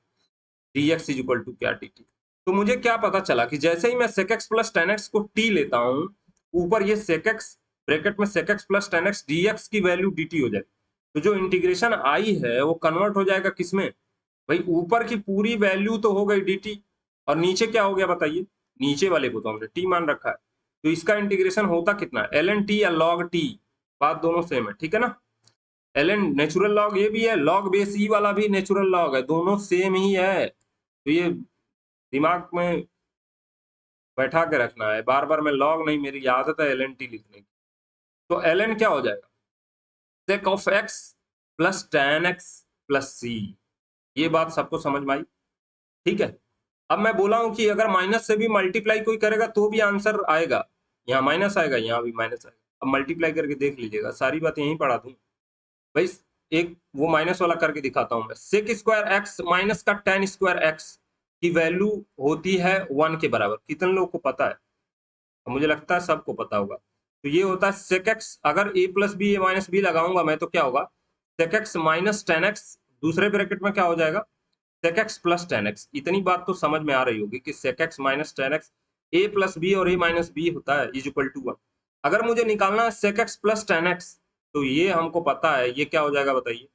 dx इज इक्वल टू क्या, dt। तो मुझे क्या पता चला कि जैसे ही मैं sec x plus tan x को t लेता हूँ, ऊपर ये sec x ब्रैकेट में sec x plus tan x dx की वैल्यू dt हो जाएगी। तो जो इंटीग्रेशन आई है वो कन्वर्ट हो जाएगा किसमें भाई, ऊपर की पूरी वैल्यू तो हो गई dt, और नीचे क्या हो गया बताइए, नीचे वाले को तो हमने t मान रखा है, तो इसका इंटीग्रेशन होता कितना है, ln t या log t, बात दोनों सेम है, ठीक है ना। ln नेचुरल लॉग ये भी है, log बेस e वाला भी नेचुरल लॉग है, दोनों सेम ही है। तो ये दिमाग में बैठा के रखना है, बार बार मैं लॉग नहीं, मेरी आदत है ln t लिखने की। तो ln क्या हो जाएगा, sec of x plus tan x plus c, ये बात सबको समझ में आई, ठीक है। अब मैं बोला हूं कि अगर माइनस से भी मल्टीप्लाई कोई करेगा तो भी आंसर आएगा, यहाँ माइनस आएगा, यहाँ भी माइनस आएगा। अब मल्टीप्लाई करके देख लीजिएगा, सारी बात यहीं पढ़ा दूं भाई। एक वो माइनस वाला करके दिखाता हूं मैं। सेक स्क्वायर एक्स माइनस का टेन स्क्वायर एक्स की वैल्यू होती है 1 के बराबर। कितने लोगों को पता है? मुझे लगता है सबको पता होगा। तो ये होता है सेक एक्स, अगर a plus b a minus b लगाऊंगा मैं तो क्या होगा, sec x minus ten x, दूसरे ब्रैकेट में क्या हो जाएगा, sec x plus ten x. इतनी बात तो समझ में आ रही होगी कि sec x minus ten x, a plus b और ए माइनस बी होता है इज इक्वल टू 1। अगर मुझे निकालना है sec x plus ten x, तो ये हमको पता है ये क्या हो जाएगा बताइए।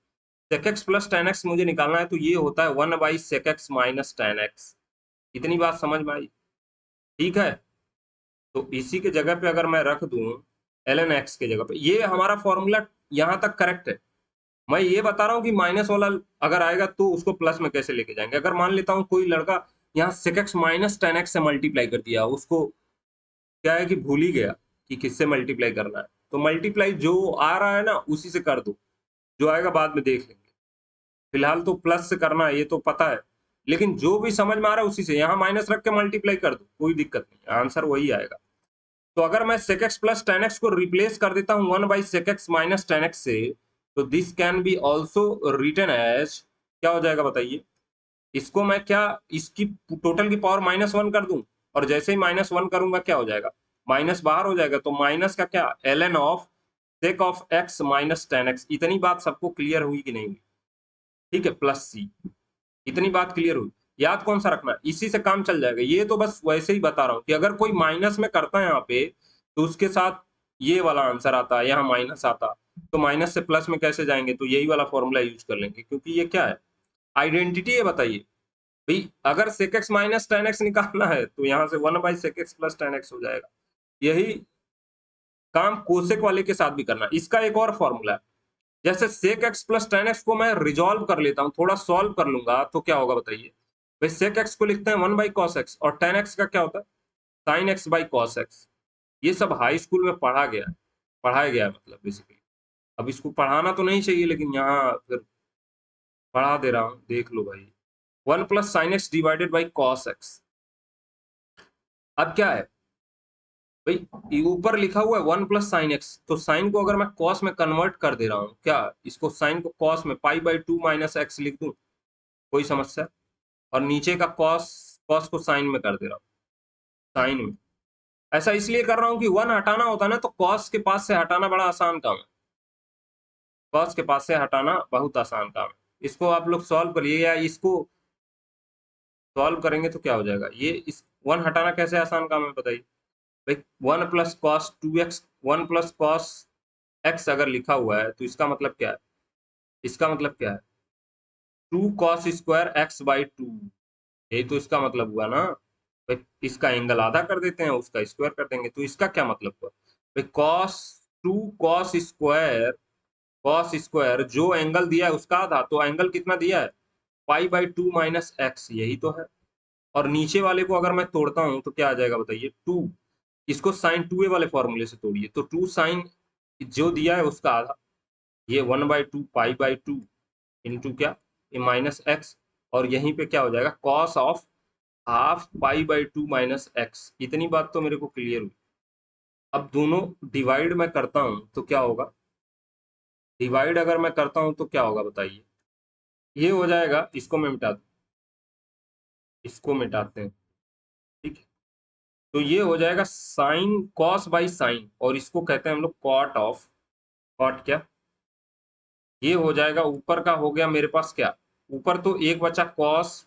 Sec x plus ten x मुझे निकालना है तो ये होता है 1 by sec x minus ten x. इतनी बात समझ में आई? ठीक है, तो इसी के जगह पे अगर मैं रख दूं ln x के जगह पे, ये हमारा फॉर्मूला यहाँ तक करेक्ट है। मैं ये बता रहा हूँ कि माइनस वाला अगर आएगा तो उसको प्लस में कैसे लेके जाएंगे। अगर मान लेता हूँ कोई लड़का यहाँ sec x minus ten x से मल्टीप्लाई कर दिया, उसको क्या है कि भूल ही गया कि किससे मल्टीप्लाई करना है, तो मल्टीप्लाई जो आ रहा है ना उसी से कर दो, जो आएगा बाद में देख लेंगे। फिलहाल तो प्लस से करना है ये तो पता है, लेकिन जो भी समझ में आ रहा है उसी से यहाँ माइनस रख के मल्टीप्लाई कर दो, कोई दिक्कत नहीं, आंसर वही आएगा। तो अगर मैं sec x plus ten x को रिप्लेस कर देता हूं 1 by sec x minus ten x से, तो this can be also written as, क्या हो जाएगा बताइए। इसको मैं क्या, इसकी टोटल की पावर माइनस वन कर दूं, और जैसे ही माइनस वन करूंगा क्या हो जाएगा, माइनस बाहर हो जाएगा, तो माइनस का क्या, ln of sec of x minus ten x. इतनी बात सबको क्लियर हुई कि नहीं हुई? ठीक है, प्लस सी, इतनी बात क्लियर हुई। याद कौन सा रखना है, इसी से काम चल जाएगा। ये तो बस वैसे ही बता रहा हूँ कि अगर कोई माइनस में करता है यहाँ पे, तो उसके साथ ये वाला आंसर आता है, यहाँ माइनस आता, तो माइनस से प्लस में कैसे जाएंगे, तो यही वाला फॉर्मूला यूज कर लेंगे, क्योंकि ये क्या है, आइडेंटिटी है। बताइए भाई, अगर sec x minus ten x निकालना है तो यहाँ से 1 by sec x plus ten x हो जाएगा। यही काम कोसेक वाले के साथ भी करना। इसका एक और फॉर्मूला है, जैसे sec x plus ten x को मैं रिजॉल्व कर लेता हूँ, थोड़ा सॉल्व कर लूंगा, तो क्या होगा बताइए। भाई सेक एक्स को लिखते हैं 1 बाई कॉस एक्स, और टेन एक्स का क्या होता है, sine x by cos x. ये सब हाई स्कूल में पढ़ा गया है, पढ़ाया गया है मतलब बेसिकली। अब इसको पढ़ाना तो नहीं चाहिए, लेकिन यहाँ फिर पढ़ा दे रहा हूँ, देख लो भाई। 1 plus sine x divided by cos x. अब क्या है भाई, ऊपर लिखा हुआ है 1 प्लस साइन एक्स, तो साइन को अगर मैं कॉस में कन्वर्ट कर दे रहा हूँ, क्या इसको साइन को कॉस में pi by two minus x लिख दूं, कोई समस्या? और नीचे का कॉस, कॉस को साइन में कर दे रहा हूँ, साइन में। ऐसा इसलिए कर रहा हूँ कि 1 हटाना होता है ना, तो कॉस के पास से हटाना बड़ा आसान काम है, कॉस के पास से हटाना बहुत आसान काम है। इसको आप लोग सॉल्व करिए, या इसको सॉल्व करेंगे तो क्या हो जाएगा, ये इस 1 हटाना कैसे आसान काम है बताइए। भाई 1 plus cos two x, 1 plus cos x अगर लिखा हुआ है तो इसका मतलब क्या है, इसका मतलब क्या है, 2 cos square x by two. यही तो इसका मतलब हुआ ना भाई। इसका एंगल आधा कर देते हैं, उसका स्क्वायर कर देंगे, तो इसका क्या मतलब हुआ भाई, cos two cos square, cos square जो एंगल दिया है उसका आधा, तो एंगल कितना दिया है, pi by two minus x, यही तो है। और नीचे वाले को अगर मैं तोड़ता हूं तो क्या आ जाएगा बताइए, टू। इसको साइन टू ए वाले फॉर्मूले से तोड़िए, तो टू साइन जो दिया है उसका आधा, ये 1 by two pi by two into क्या, ये माइनस एक्स, और यहीं पे क्या हो जाएगा, cos of half pi by two minus x. इतनी बात तो मेरे को क्लियर हुई। अब दोनों डिवाइड में करता हूं तो क्या होगा, डिवाइड अगर मैं करता हूं तो क्या होगा बताइए, ये हो जाएगा, इसको मैं मिटा दूं, इसको मिटाते हैं, ठीक है। तो ये हो जाएगा साइन कॉस बाई साइन, और इसको कहते हैं हम लोग कॉट ऑफ, कॉट क्या, ये हो जाएगा ऊपर का हो गया मेरे पास क्या, ऊपर तो एक बचा cos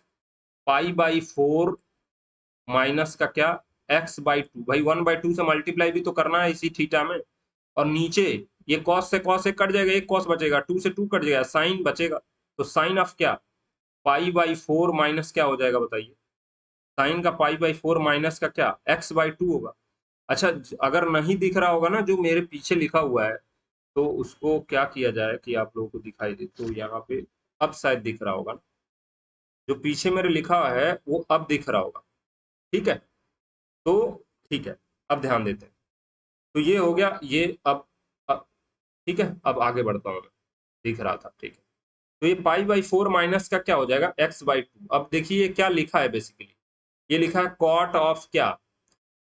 pi by four minus का क्या, एक्स बाई टू। भाई 1 बाई टू से मल्टीप्लाई भी तो करना है इसी थीटा में, और नीचे ये कॉस से कॉस एक कट जाएगा, एक कॉस बचेगा, टू से टू कट जाएगा, साइन बचेगा, तो साइन ऑफ क्या, पाई बाई फोर माइनस क्या हो जाएगा बताइए, साइन का पाई बाई फोर माइनस का क्या, एक्स बाई टू होगा। अच्छा, अगर नहीं दिख रहा होगा ना जो मेरे पीछे लिखा हुआ है, तो उसको क्या किया जाए कि आप लोगों को दिखाई दे, तो यहाँ पे अब शायद दिख रहा होगा, जो पीछे मेरे लिखा है वो अब दिख रहा होगा, ठीक है। तो ठीक है, अब ध्यान देते हैं। तो ये हो गया, ये अब ठीक है, अब आगे बढ़ता हूँ मैं, दिख रहा था, ठीक है। तो ये पाई बाई फोर माइनस का क्या हो जाएगा, एक्स बाई टू। अब देखिए क्या लिखा है बेसिकली, ये लिखा है कॉट ऑफ क्या,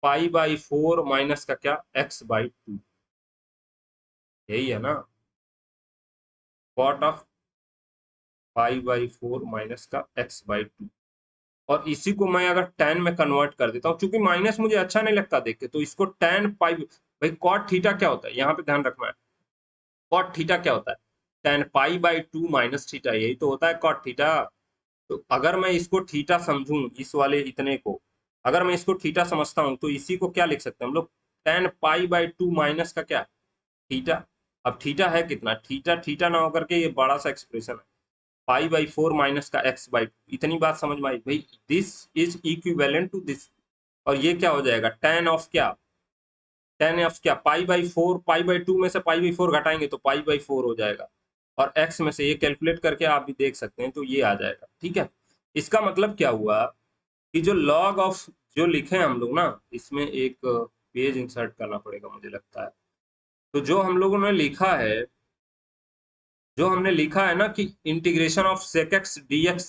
पाई बाई 4 माइनस का क्या, एक्स बाई 2, यही है ना, cot of pi by 4 minus का एक्स बाई 2। और इसी को मैं अगर tan में कन्वर्ट कर देता हूँ, क्योंकि माइनस मुझे अच्छा नहीं लगता देख के, तो इसको tan पाई, भाई कॉट थीटा क्या होता है, यहाँ पे ध्यान रखना है, कॉट थीटा क्या होता है, tan pi by 2 minus theta, यही तो होता है कॉट थीटा। तो अगर मैं इसको थीटा समझूं, इस वाले इतने को अगर मैं इसको थीटा समझता हूं, तो इसी को क्या लिख सकते हैं हम लोग, tan पाई बाई 2 माइनस का क्या, थीटा। अब थीटा है कितना, थीटा थीटा ना होकर के ये बड़ा सा एक्सप्रेशन है, पाई बाई 4 माइनस का एक्स बाई 2, इतनी बात समझ में आई भाई, this is equivalent to this. और ये क्या हो जाएगा, tan ऑफ क्या, tan ऑफ क्या, पाई बाई 4, पाई बाई 2 में से पाई बाई 4 घटाएंगे तो पाई बाई 4 हो जाएगा, और x में से ये कैलकुलेट करके आप भी देख सकते हैं, तो ये आ जाएगा, ठीक है। इसका मतलब क्या हुआ कि जो log ऑफ जो लिखे हैं हम लोग ना, इसमें एक पेज इंसर्ट करना पड़ेगा मुझे लगता है। तो जो हम लोगों ने लिखा है, जो हमने लिखा है ना कि integration of sec x dx,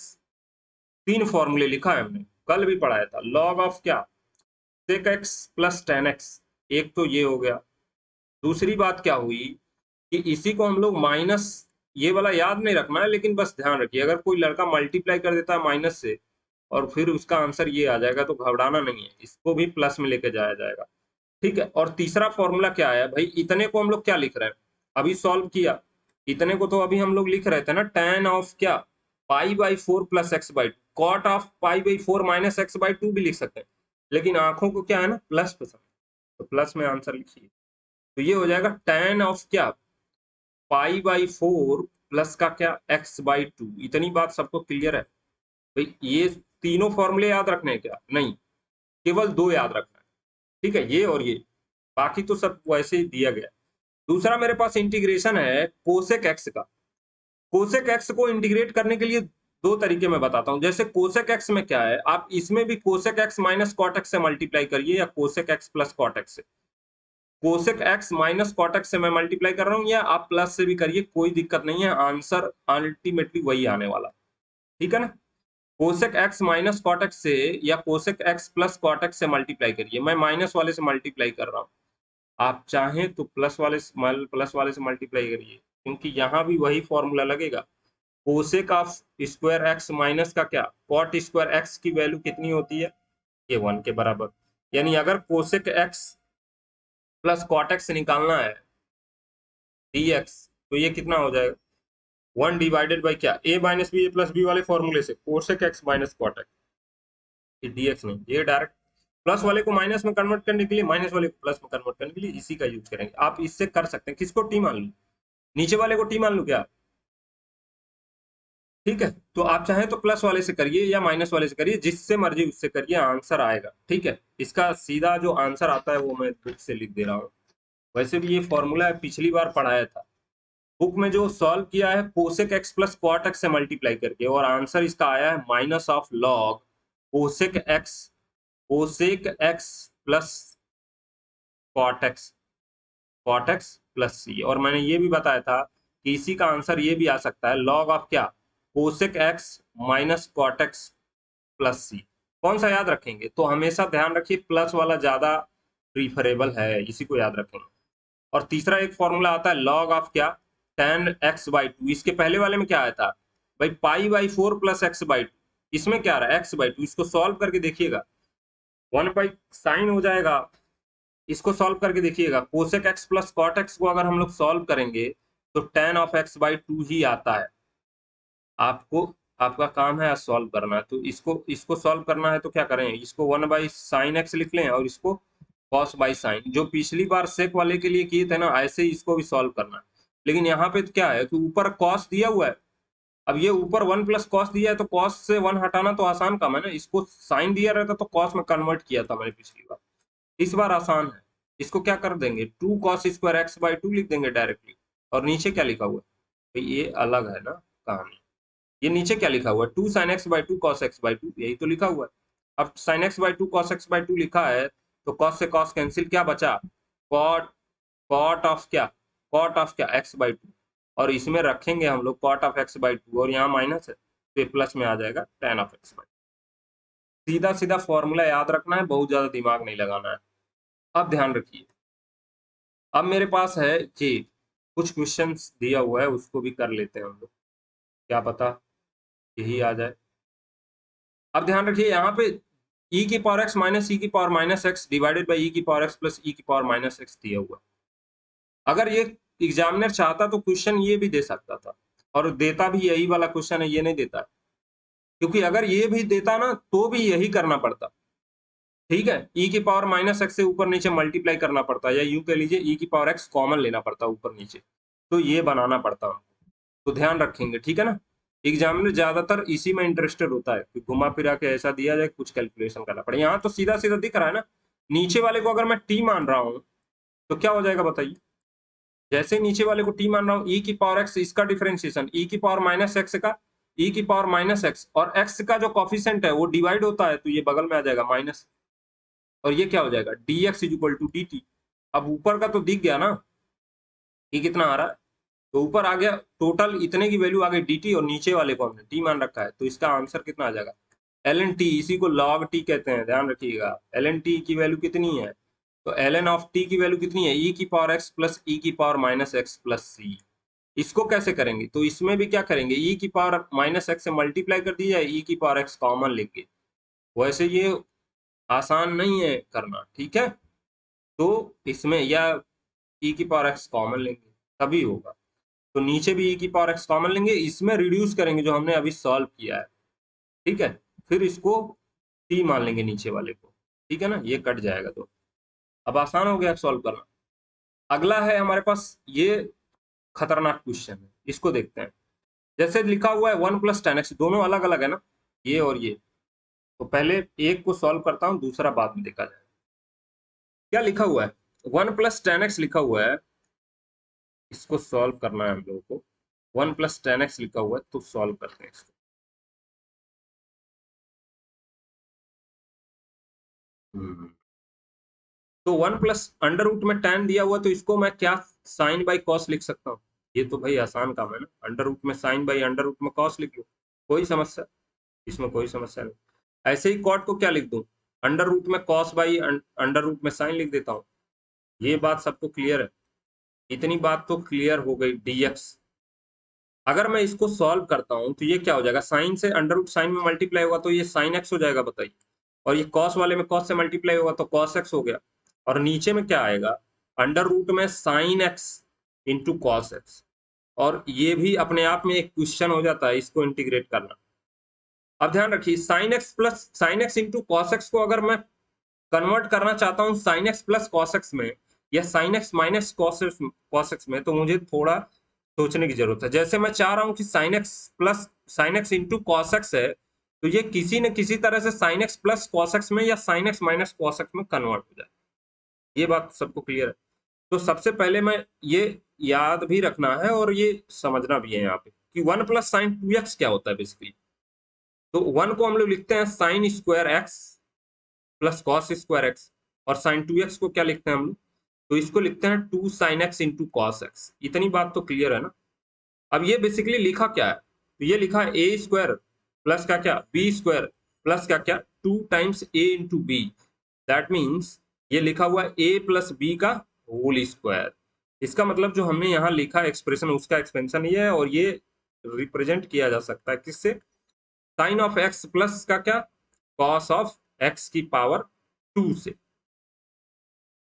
तीन फॉर्मूले लिखा है हमने, कल भी पढ़ाया था, log ऑफ क्या, sec x plus tan x, एक तो ये हो गया। दूसरी बात क्या हुई कि इसी को हम लोग माइनस, ये वाला याद नहीं रखना है, लेकिन बस ध्यान रखिए, अगर कोई लड़का मल्टीप्लाई कर देता है माइनस से और फिर उसका आंसर ये आ जाएगा, तो घबराना नहीं है, इसको भी प्लस में लेके जाया जाएगा, ठीक है। और तीसरा फॉर्मूला क्या है भाई, इतने को हम लोग क्या लिख रहे हैं, अभी सॉल्व किया, इतने को तो अभी हम लोग लिख रहे थे ना, tan ऑफ क्या, pi by 4 plus x by 2, cot of pi by 4 minus x by 2 भी लिख सकते हैं, लेकिन आंखों को क्या है ना, प्लस पसंद, तो प्लस में आंसर लिखिए। तो ये हो जाएगा tan ऑफ क्या, पाई बाई 4 प्लस का क्या, एक्स बाई 2। इतनी बात सबको क्लियर है भाई, ये तीनों फॉर्मूले याद रखने हैं क्या, नहीं, केवल दो याद रखना है, ठीक है, ये और ये, बाकी तो सब वैसे ही दिया गया। दूसरा मेरे पास इंटीग्रेशन है कोसेक एक्स का। कोसेक एक्स को इंटीग्रेट करने के लिए दो तरीके मैं बताता हूँ। जैसे कोसेक एक्स में क्या है, आप इसमें भी cosec x minus cot x से मल्टीप्लाई करिए, या cosec x plus cot x से, cosec x minus cot x से मैं मल्टीप्लाई कर रहा हूँ, या आप प्लस से भी करिए, कोई दिक्कत नहीं है, आंसर अल्टीमेटली वही आने वाला, ठीक है ना। Cosec x minus cot x से या cosec x plus cot x से मल्टीप्लाई करिए, मैं माइनस वाले से मल्टीप्लाई कर रहा हूँ, आप चाहें तो प्लस वाले से मल्टीप्लाई करिए, क्योंकि यहाँ भी वही फॉर्मूला लगेगा। Cosec of square x minus का क्या, कॉट स्क्वायर एक्स की वैल्यू कितनी होती है, ये 1 के बराबर, यानी अगर cosec x plus cot x निकालना है dx, तो ये कितना हो जाएगा, 1 डिवाइडेड बाई क्या, a minus b a plus b वाले फॉर्मूले से, cosec x minus cot x, ये dx नहीं, ये डायरेक्ट प्लस वाले को माइनस में कन्वर्ट करने के लिए, माइनस वाले को प्लस में कन्वर्ट करने के लिए इसी का यूज करेंगे। आप इससे कर सकते हैं, किसको टी मान लूं, नीचे वाले को टी मान लूं क्या, ठीक है। तो आप चाहें तो प्लस वाले से करिए या माइनस वाले से करिए, जिससे मर्जी उससे करिए, आंसर आएगा, ठीक है। इसका सीधा जो आंसर आता है वो मैं बुक से लिख दे रहा हूँ। वैसे भी ये फॉर्मूला पिछली बार पढ़ाया था, बुक में जो सॉल्व किया है cosec x plus cot x से मल्टीप्लाई करके, और आंसर इसका आया है minus of log cosec x plus cot x plus सी। और मैंने ये भी बताया था कि इसी का आंसर ये भी आ सकता है, लॉग ऑफ क्या, cosec x minus cot x plus c. कौन सा याद रखेंगे, तो हमेशा ध्यान रखिए प्लस वाला ज्यादा प्रीफरेबल है, इसी को याद रखेंगे। और तीसरा एक फॉर्मूला आता है लॉग ऑफ क्या, tan x बाई 2, इसके पहले वाले में क्या आया था भाई, पाई बाई 4 प्लस एक्स बाई 2, इसमें क्या आ रहा है x बाई 2, इसको सॉल्व करके देखिएगा 1 बाई साइन हो जाएगा, इसको सॉल्व करके देखिएगा, cosec x plus cot x को अगर हम लोग सॉल्व करेंगे तो tan ऑफ x बाई 2 ही आता है। आपको, आपका काम है सॉल्व करना, तो इसको सॉल्व करना है तो क्या करें, इसको 1 बाई साइन एक्स लिख लें, और इसको कॉस बाई साइन, जो पिछली बार सेक वाले के लिए किए थे ना, ऐसे ही इसको भी सॉल्व करना है। लेकिन यहाँ पे तो क्या है कि ऊपर कॉस दिया हुआ है, अब ये ऊपर 1 प्लस कॉस दिया है, तो कॉस से 1 हटाना तो आसान काम है ना, इसको साइन दिया रहता तो कॉस में कन्वर्ट किया था मैंने पिछली बार, इस बार आसान है। इसको क्या कर देंगे, 2 कॉस स्क्वायर एक्स बाई 2 लिख देंगे डायरेक्टली, और नीचे क्या लिखा हुआ है, तो ये अलग है ना कहानी, ये नीचे क्या लिखा हुआ है, 2 sin x by 2 cos x by 2, यही तो लिखा हुआ है। अब sin x by 2 cos x by 2 लिखा है, तो cos से cos कैंसिल, क्या बचा, cot, cot ऑफ क्या, cot ऑफ क्या x बाई 2, और इसमें रखेंगे हम लोग cot ऑफ x बाई 2, और यहाँ माइनस है तो ये प्लस में आ जाएगा tan ऑफ x बाई 2। सीधा सीधा फॉर्मूला याद रखना है, बहुत ज्यादा दिमाग नहीं लगाना है। अब ध्यान रखिए, अब मेरे पास है कि कुछ क्वेश्चंस दिया हुआ है, उसको भी कर लेते हैं हम लोग, क्या पता यही आ जाए। अब ध्यान रखिए यहाँ पे e की पावर x माइनस e की power minus x divided by e की पावर x प्लस e की पावर माइनस एक्स दिया हुआ। अगर ये एग्जामिनर चाहता तो क्वेश्चन ये भी दे सकता था, और देता भी यही वाला क्वेश्चन है, ये नहीं देता, क्योंकि अगर ये भी देता ना तो भी यही करना पड़ता। ठीक है, e की पावर माइनस एक्स से ऊपर नीचे मल्टीप्लाई करना पड़ता, या यूं कह लीजिए e की पावर x कॉमन लेना पड़ता ऊपर नीचे, तो ये बनाना पड़ता। तो ध्यान रखेंगे, ठीक है ना। एग्जामिनर ज्यादातर इसी में इंटरेस्टेड होता है कि घुमा फिरा के ऐसा दिया जाए, कुछ कैलकुलेशन करना पड़े। यहाँ तो सीधा सीधा दिख रहा है ना, नीचे वाले को अगर मैं टी मान रहा हूं तो क्या हो जाएगा बताइए। जैसे नीचे वाले को टी मान रहा हूं, e की पावर x, इसका डिफरेंशिएशन e की पावर माइनस एक्स का e की पावर माइनस एक्स, और x का जो कॉफिशिएंट है वो डिवाइड होता है, तो ये बगल में आ जाएगा माइनस, और ये क्या हो जाएगा dx is equal to dt। अब ऊपर का तो दिख गया ना, ये कितना आ रहा है, तो ऊपर आ गया टोटल इतने की वैल्यू आ गई dt, और नीचे वाले को हमने टी मान रखा है, तो इसका आंसर कितना आ जाएगा एल एन टी, इसी को लॉग टी कहते हैं, ध्यान रखिएगा। एल एन टी की वैल्यू कितनी है, तो एल एन ऑफ टी की वैल्यू कितनी है, ई की पावर एक्स प्लस ई की पावर माइनस एक्स प्लस सी। इसको कैसे करेंगे, तो इसमें भी क्या करेंगे, ई की पावर माइनस एक्स से मल्टीप्लाई कर दिया, ई की पावर एक्स कॉमन लेंगे। वैसे ये आसान नहीं है करना, ठीक है, तो इसमें या ई की पावर एक्स कॉमन लेंगे तभी होगा। तो नीचे भी ई की पावर एक्स कॉमन लेंगे, इसमें रिड्यूस करेंगे जो हमने अभी सॉल्व किया है, ठीक है, फिर इसको टी मान लेंगे नीचे वाले को, ठीक है ना, ये कट जाएगा। तो अब आसान हो गया सॉल्व करना। अगला है हमारे पास, ये खतरनाक क्वेश्चन है, इसको देखते हैं। जैसे लिखा हुआ है 1 + tan x, दोनों अलग अलग है ना, ये और ये, तो पहले एक को सॉल्व करता हूँ, दूसरा बाद में देखा जाए। क्या लिखा हुआ है, 1 + tan x लिखा हुआ है, इसको सॉल्व करना है हम लोगों को। 1 + tan x लिखा हुआ है, तो सॉल्व करते हैं इसको। तो 1 + अंडर रूट में tan दिया हुआ, तो इसको मैं क्या साइन बाई कॉस लिख सकता हूँ। ये तो भाई आसान काम है ना, अंडर रूट में साइन बाई अंडर रूट में कॉस लिख लो, कोई समस्या, इसमें कोई समस्या नहीं। ऐसे ही कॉट को क्या लिख दूं, अंडर रूट में कॉस बाई अंडर रूट में साइन लिख देता हूँ। ये बात सबको क्लियर है, इतनी बात तो क्लियर हो गई। dx, अगर मैं इसको सॉल्व करता हूँ तो ये क्या हो जाएगा, साइन से अंडर रूट साइन में मल्टीप्लाई होगा तो ये साइन एक्स हो जाएगा बताइए, और ये कॉस वाले में कॉस से मल्टीप्लाई होगा तो कॉस एक्स हो गया, और नीचे में क्या आएगा, अंडर रूट में sign x into cos x, और ये भी अपने आप में एक क्वेश्चन हो जाता है, इसको इंटीग्रेट करना। अब ध्यान रखिए, sign x plus sign x into cos x को अगर मैं कन्वर्ट करना चाहता हूँ sign x plus cos x में, या sign x minus cos x में, तो मुझे थोड़ा सोचने की जरूरत है। जैसे मैं चाह रहा हूँ कि sign x plus sign x into cos x है, तो ये किसी न किसी तरह से sign x plus cos x में या sign x minus cos x में कन्वर्ट हो जाए। ये बात सबको क्लियर है। तो सबसे पहले मैं ये याद भी रखना है और ये समझना भी है यहाँ पे कि 1 + sin 2x क्या होता है बेसिकली। तो 1 को हम लोग लिखते हैं sign square x plus cos square x, और साइन 2x को क्या लिखते हैं हम लोग, तो इसको लिखते हैं 2 sin x into cos x. इतनी बात तो क्लियर है ना। अब ये बेसिकली लिखा क्या है, तो ये लिखा है ए स्क्वायर प्लस का क्या बी स्क्वायर प्लस का क्या 2 times a into b, that means ये लिखा हुआ है ए प्लस बी का होल स्क्वायर। इसका मतलब जो हमने यहाँ लिखा एक्सप्रेशन उसका एक्सपेंशन ये है, और ये रिप्रेजेंट किया जा सकता है किससे, साइन ऑफ एक्स प्लस का क्या कॉस ऑफ एक्स की पावर 2 से।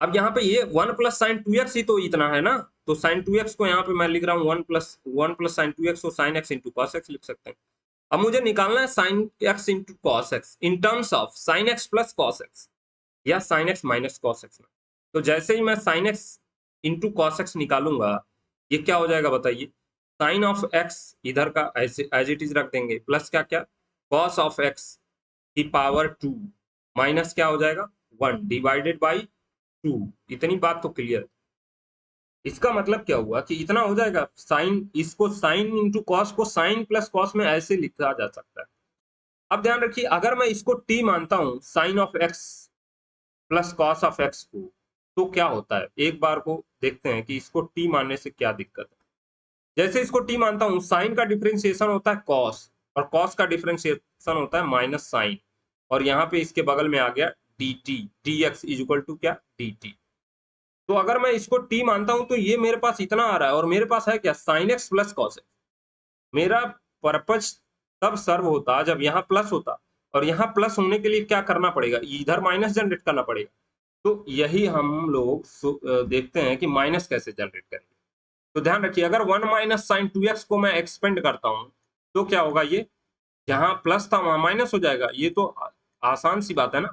अब यहाँ पे ये 1 + sin 2x ही तो इतना है ना, तो sin 2x को यहाँ पे मैं लिख रहा हूँ 1 + sin 2x को sin x into cos x लिख सकते हैं। अब मुझे निकालना है sin x into cos x in terms of sin x plus cos x या sin x minus cos x में। तो जैसे ही मैं sin x into cos x निकालूंगा, ये क्या हो जाएगा बताइए, साइन ऑफ एक्स इधर का ऐसे एज इट इज रख देंगे, प्लस क्या क्या कॉस ऑफ एक्स की पावर 2 माइनस क्या हो जाएगा 1 डिवाइडेड बाई 2। इतनी बात तो क्लियर। इसका मतलब क्या हुआ कि इतना हो जाएगा, साइन इसको साइन इंटू कॉस को साइन प्लस कॉस में ऐसे लिखा जा सकता है। अब ध्यान रखिए, अगर मैं इसको टी मानता हूं sine of x plus cos of x को, तो क्या होता है एक बार को देखते हैं कि इसको टी मानने से क्या दिक्कत है। जैसे इसको टी मानता हूं, साइन का डिफरेंशिएशन होता है कॉस, और कॉस का डिफरेंशिएशन होता है माइनस साइन। और यहाँ पे इसके बगल में आ गया dt, dx is equal to क्या, dt। तो अगर मैं इसको t मानता हूं तो ये मेरे पास इतना आ रहा है, और मेरे पास है क्या, sin x plus cos x। मेरा पर्पज तब सर्व होता जब यहाँ प्लस होता, और यहाँ प्लस होने के लिए क्या करना पड़ेगा, इधर माइनस जनरेट करना पड़ेगा। तो यही हम लोग देखते हैं कि माइनस कैसे जनरेट करेंगे। तो ध्यान रखिए, अगर 1 माइनस साइन 2x को मैं एक्सपेंड करता हूं तो क्या होगा, ये जहां प्लस था वहां माइनस हो जाएगा। ये तो आसान सी बात है ना,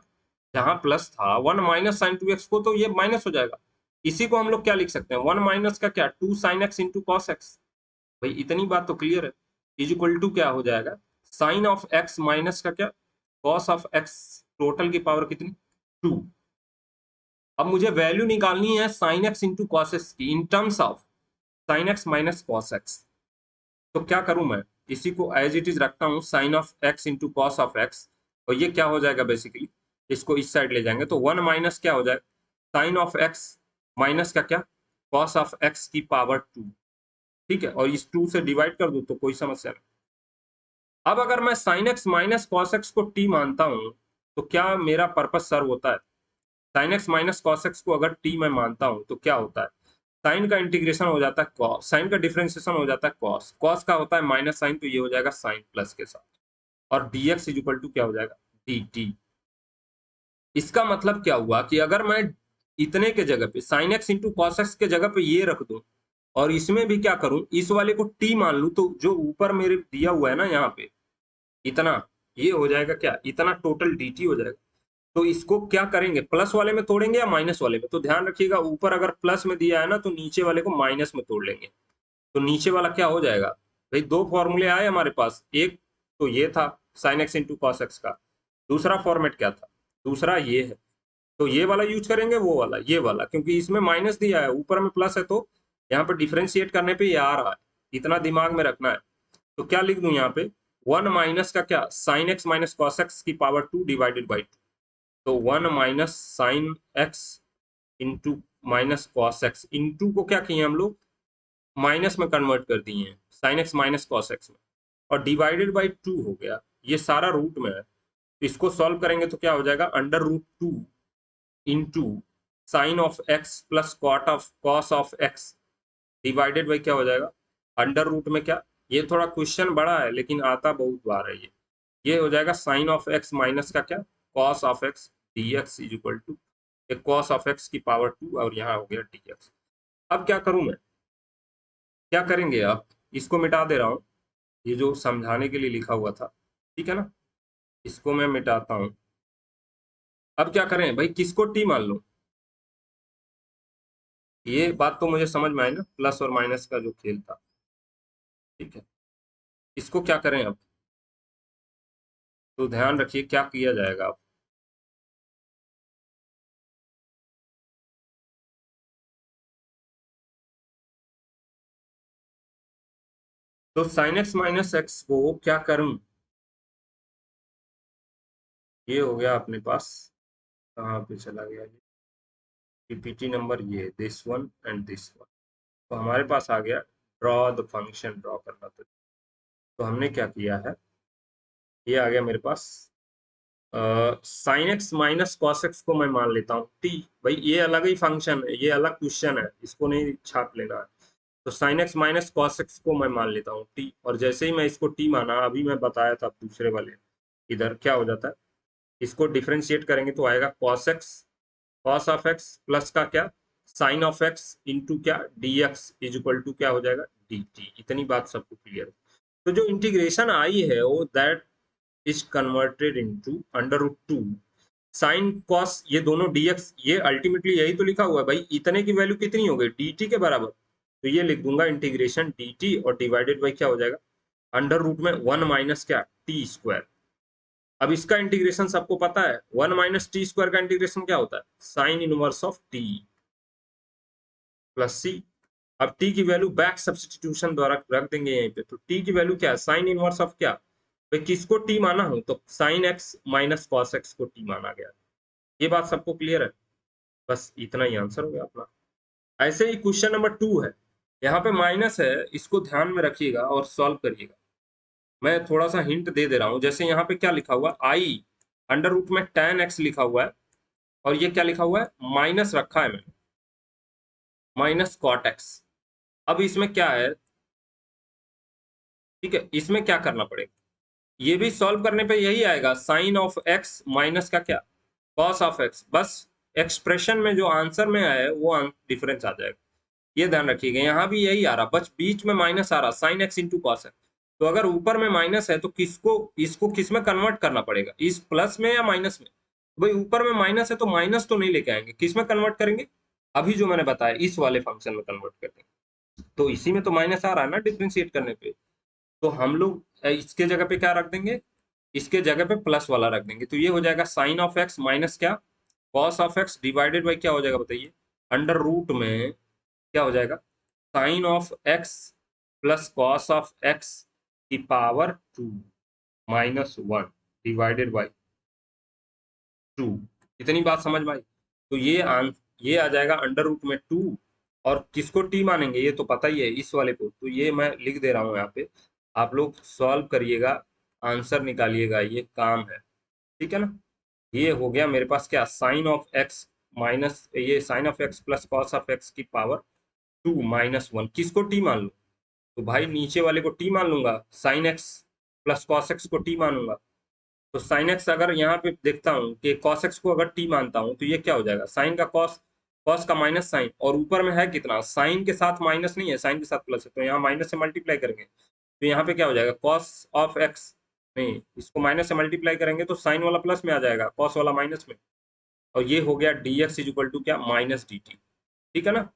जहां प्लस था 1 माइनस साइन 2x को, तो ये माइनस हो जाएगा। इसी को हम लोग क्या लिख सकते हैं, 1 माइनस का क्या, 2 sign x into cos x. भाई इतनी बात तो क्लियर है। इज इक्वल टू क्या हो जाएगा, साइन ऑफ एक्स माइनस का क्या, कॉस ऑफ एक्स, टोटल की पावर कितनी, 2। अब मुझे वैल्यू निकालनी है sine x into cos x की in terms of sine x minus cos x. तो क्या करूं मैं, इसी को एज इट इज रखता हूं, sine of x into cos of x. और ये क्या हो जाएगा बेसिकली, इसको इस साइड ले जाएंगे तो 1 माइनस क्या हो जाएगा, साइन ऑफ एक्स माइनस का क्या, कॉस ऑफ एक्स की पावर 2। ठीक है, और इस 2 से डिवाइड कर दो तो कोई समस्या नहीं। अब अगर मैं sign x minus cos x को टी मानता हूं तो क्या मेरा पर्पस सर्व होता है। Sine x minus cos x को अगर टी मैं मानता हूं तो क्या होता है, साइन का इंटीग्रेशन हो जाता है कॉस, साइन का डिफरेंशिएशन हो जाता है कॉस, कॉस का होता है माइनस साइन, तो ये हो जाएगा साइन प्लस के साथ, और dx इज इक्वल टू क्या हो जाएगा, dt। इसका मतलब क्या हुआ कि अगर मैं इतने के जगह पे sign x into cos x के जगह पे ये रख दूं, और इसमें भी क्या करूं, इस वाले को t मान लूं, तो जो ऊपर मेरे दिया हुआ है ना यहाँ पे इतना, ये हो जाएगा क्या, इतना टोटल dt हो जाएगा। तो इसको क्या करेंगे, प्लस वाले में तोड़ेंगे या माइनस वाले में। तो ध्यान रखिएगा, ऊपर अगर प्लस में दिया है ना तो नीचे वाले को माइनस में तोड़ लेंगे। तो नीचे वाला क्या हो जाएगा, भाई दो फॉर्मूले आए हमारे पास, एक तो ये था sign x into cos x का, दूसरा फॉर्मेट क्या था, दूसरा ये है। तो ये वाला यूज करेंगे, वो वाला, ये वाला, क्योंकि इसमें माइनस दिया है ऊपर में प्लस है, तो यहाँ पे डिफ्रेंशिएट करने पे ये आ रहा है, इतना दिमाग में रखना है। तो क्या लिख दूं यहाँ पे, 1 माइनस का क्या, sign x minus cos x की पावर 2 डिवाइडेड बाई 2। तो 1 minus sign x into minus cos x, into को क्या किए हम लोग, माइनस में कन्वर्ट कर दिए हैं, sign x minus cos x में, और डिवाइडेड बाई 2 हो गया। ये सारा रूट में है, तो इसको सॉल्व करेंगे तो क्या हो जाएगा, under root 2 into sine of x plus cot of cos of x divided by क्या हो जाएगा, अंडर रूट में क्या, ये थोड़ा क्वेश्चन बड़ा है लेकिन आता बहुत बार है ये हो जाएगा साइन ऑफ एक्स माइनस का क्या, cos of x dx is equal to cos of x की पावर 2, और यहाँ हो गया dx। अब क्या करूं मैं, क्या करेंगे, आप इसको मिटा दे रहा हूं, ये जो समझाने के लिए लिखा हुआ था, ठीक है ना, इसको मैं मिटाता हूं। अब क्या करें भाई, किसको टी मान लो, ये बात तो मुझे समझ में आई ना, प्लस और माइनस का जो खेल था। ठीक है, इसको क्या करें अब, तो ध्यान रखिए क्या किया जाएगा अब। तो साइन एक्स माइनस एक्स को क्या करूं, ये हो गया अपने पास, कहाँ पे चला गया ये, पीपीटी नंबर ये, this one and this one. तो हमारे पास आ गया ड्रॉ द फंक्शन, ड्रॉ करना। तो हमने क्या किया है, ये आ गया मेरे पास sine x minus cos x को मैं मान लेता हूँ टी। भाई ये अलग ही फंक्शन है, ये अलग क्वेश्चन है, इसको नहीं छाप लेना है। तो sine x minus cos x को मैं मान लेता हूँ टी, और जैसे ही मैं इसको टी माना, अभी मैं बताया था दूसरे वाले, इधर क्या हो जाता है, इसको डिफ्रेंशिएट करेंगे तो आएगा cos x, cos of x plus का क्या, साइन ऑफ एक्स इंटू क्या, d x is equal to क्या हो जाएगा, डी टी। इतनी बात सबको क्लियर है। तो जो इंटीग्रेशन आई है वो that is converted into under root 2 sine cos, ये दोनों dx, ये अल्टीमेटली यही तो लिखा हुआ है भाई, इतने की वैल्यू कितनी हो गई, dt के बराबर। तो ये लिख दूंगा इंटीग्रेशन dt, और डिवाइडेड बाई क्या हो जाएगा, अंडर रूट में 1 माइनस क्या, टी स्क्वायर। अब इसका इंटीग्रेशन सबको पता है, 1 माइनस टी स्क्वायर का इंटीग्रेशन क्या होता है, sine inverse of t plus सी। अब t की वैल्यू बैक सब्सटीट्यूशन द्वारा रख देंगे यहीं पे, तो t की वैल्यू क्या है, साइन इनवर्स ऑफ क्या, भाई किसको t माना हो, तो sine x minus cos x को t माना गया। ये बात सबको क्लियर है, बस इतना ही आंसर हो गया अपना। ऐसे ही क्वेश्चन नंबर 2 है, यहाँ पे माइनस है, इसको ध्यान में रखिएगा और सॉल्व करिएगा। मैं थोड़ा सा हिंट दे दे रहा हूँ, जैसे यहाँ पे क्या लिखा हुआ, आई अंडर रूट में tan x लिखा हुआ है और ये क्या लिखा हुआ है, माइनस रखा है मैंने, माइनस कॉट एक्स। अब इसमें क्या है, ठीक है, इसमें क्या करना पड़ेगा, ये भी सॉल्व करने पे यही आएगा, साइन ऑफ एक्स माइनस का क्या, कॉस ऑफ एक्स। बस एक्सप्रेशन में जो आंसर में आया है वो डिफरेंस आ जाएगा, ये ध्यान रखिएगा। यहाँ भी यही आ रहा, बस बीच में माइनस आ रहा, sign x into cos x. तो अगर ऊपर में माइनस है तो किसको, इसको किस में कन्वर्ट करना पड़ेगा, इस प्लस में या माइनस में। भाई ऊपर में माइनस है तो माइनस तो नहीं लेके आएंगे, किस में कन्वर्ट करेंगे, अभी जो मैंने बताया इस वाले फंक्शन में कन्वर्ट कर देंगे। तो इसी में तो माइनस आ रहा है ना डिफ्रेंशिएट करने पे, तो हम लोग इसके जगह पे क्या रख देंगे, इसके जगह पे प्लस वाला रख देंगे। तो ये हो जाएगा साइन ऑफ एक्स माइनस क्या, cos of x divided by क्या हो जाएगा बताइए, अंडर रूट में क्या हो जाएगा, sine of x plus cos of x की पावर 2 माइनस 1 डिवाइडेड बाई 2। इतनी बात समझ में आई। तो ये आ जाएगा अंडर रूट में 2, और किसको टी मानेंगे ये तो पता ही है, इस वाले को। तो ये मैं लिख दे रहा हूँ यहाँ पे, आप लोग सॉल्व करिएगा, आंसर निकालिएगा, ये काम है, ठीक है ना। ये हो गया मेरे पास क्या, साइन ऑफ एक्स माइनस, ये sine of x plus cos of x की पावर 2 माइनस 1, किसको टी मान लूँ, तो भाई नीचे वाले को टी मान लूंगा, sign x plus cos x को टी मानूंगा। तो साइन एक्स अगर यहाँ पे देखता हूँ कि कॉस एक्स को अगर टी मानता हूँ तो ये क्या हो जाएगा, साइन का कॉस, कॉस का माइनस साइन, और ऊपर में है कितना, साइन के साथ माइनस नहीं है, साइन के साथ प्लस है, तो यहाँ माइनस से मल्टीप्लाई करेंगे तो यहाँ पे क्या हो जाएगा, कॉस ऑफ एक्स, नहीं इसको माइनस से मल्टीप्लाई करेंगे तो साइन वाला प्लस में आ जाएगा, कॉस वाला माइनस में, और ये हो गया d x is equal to क्या, माइनस डी टी। ठीक है ना,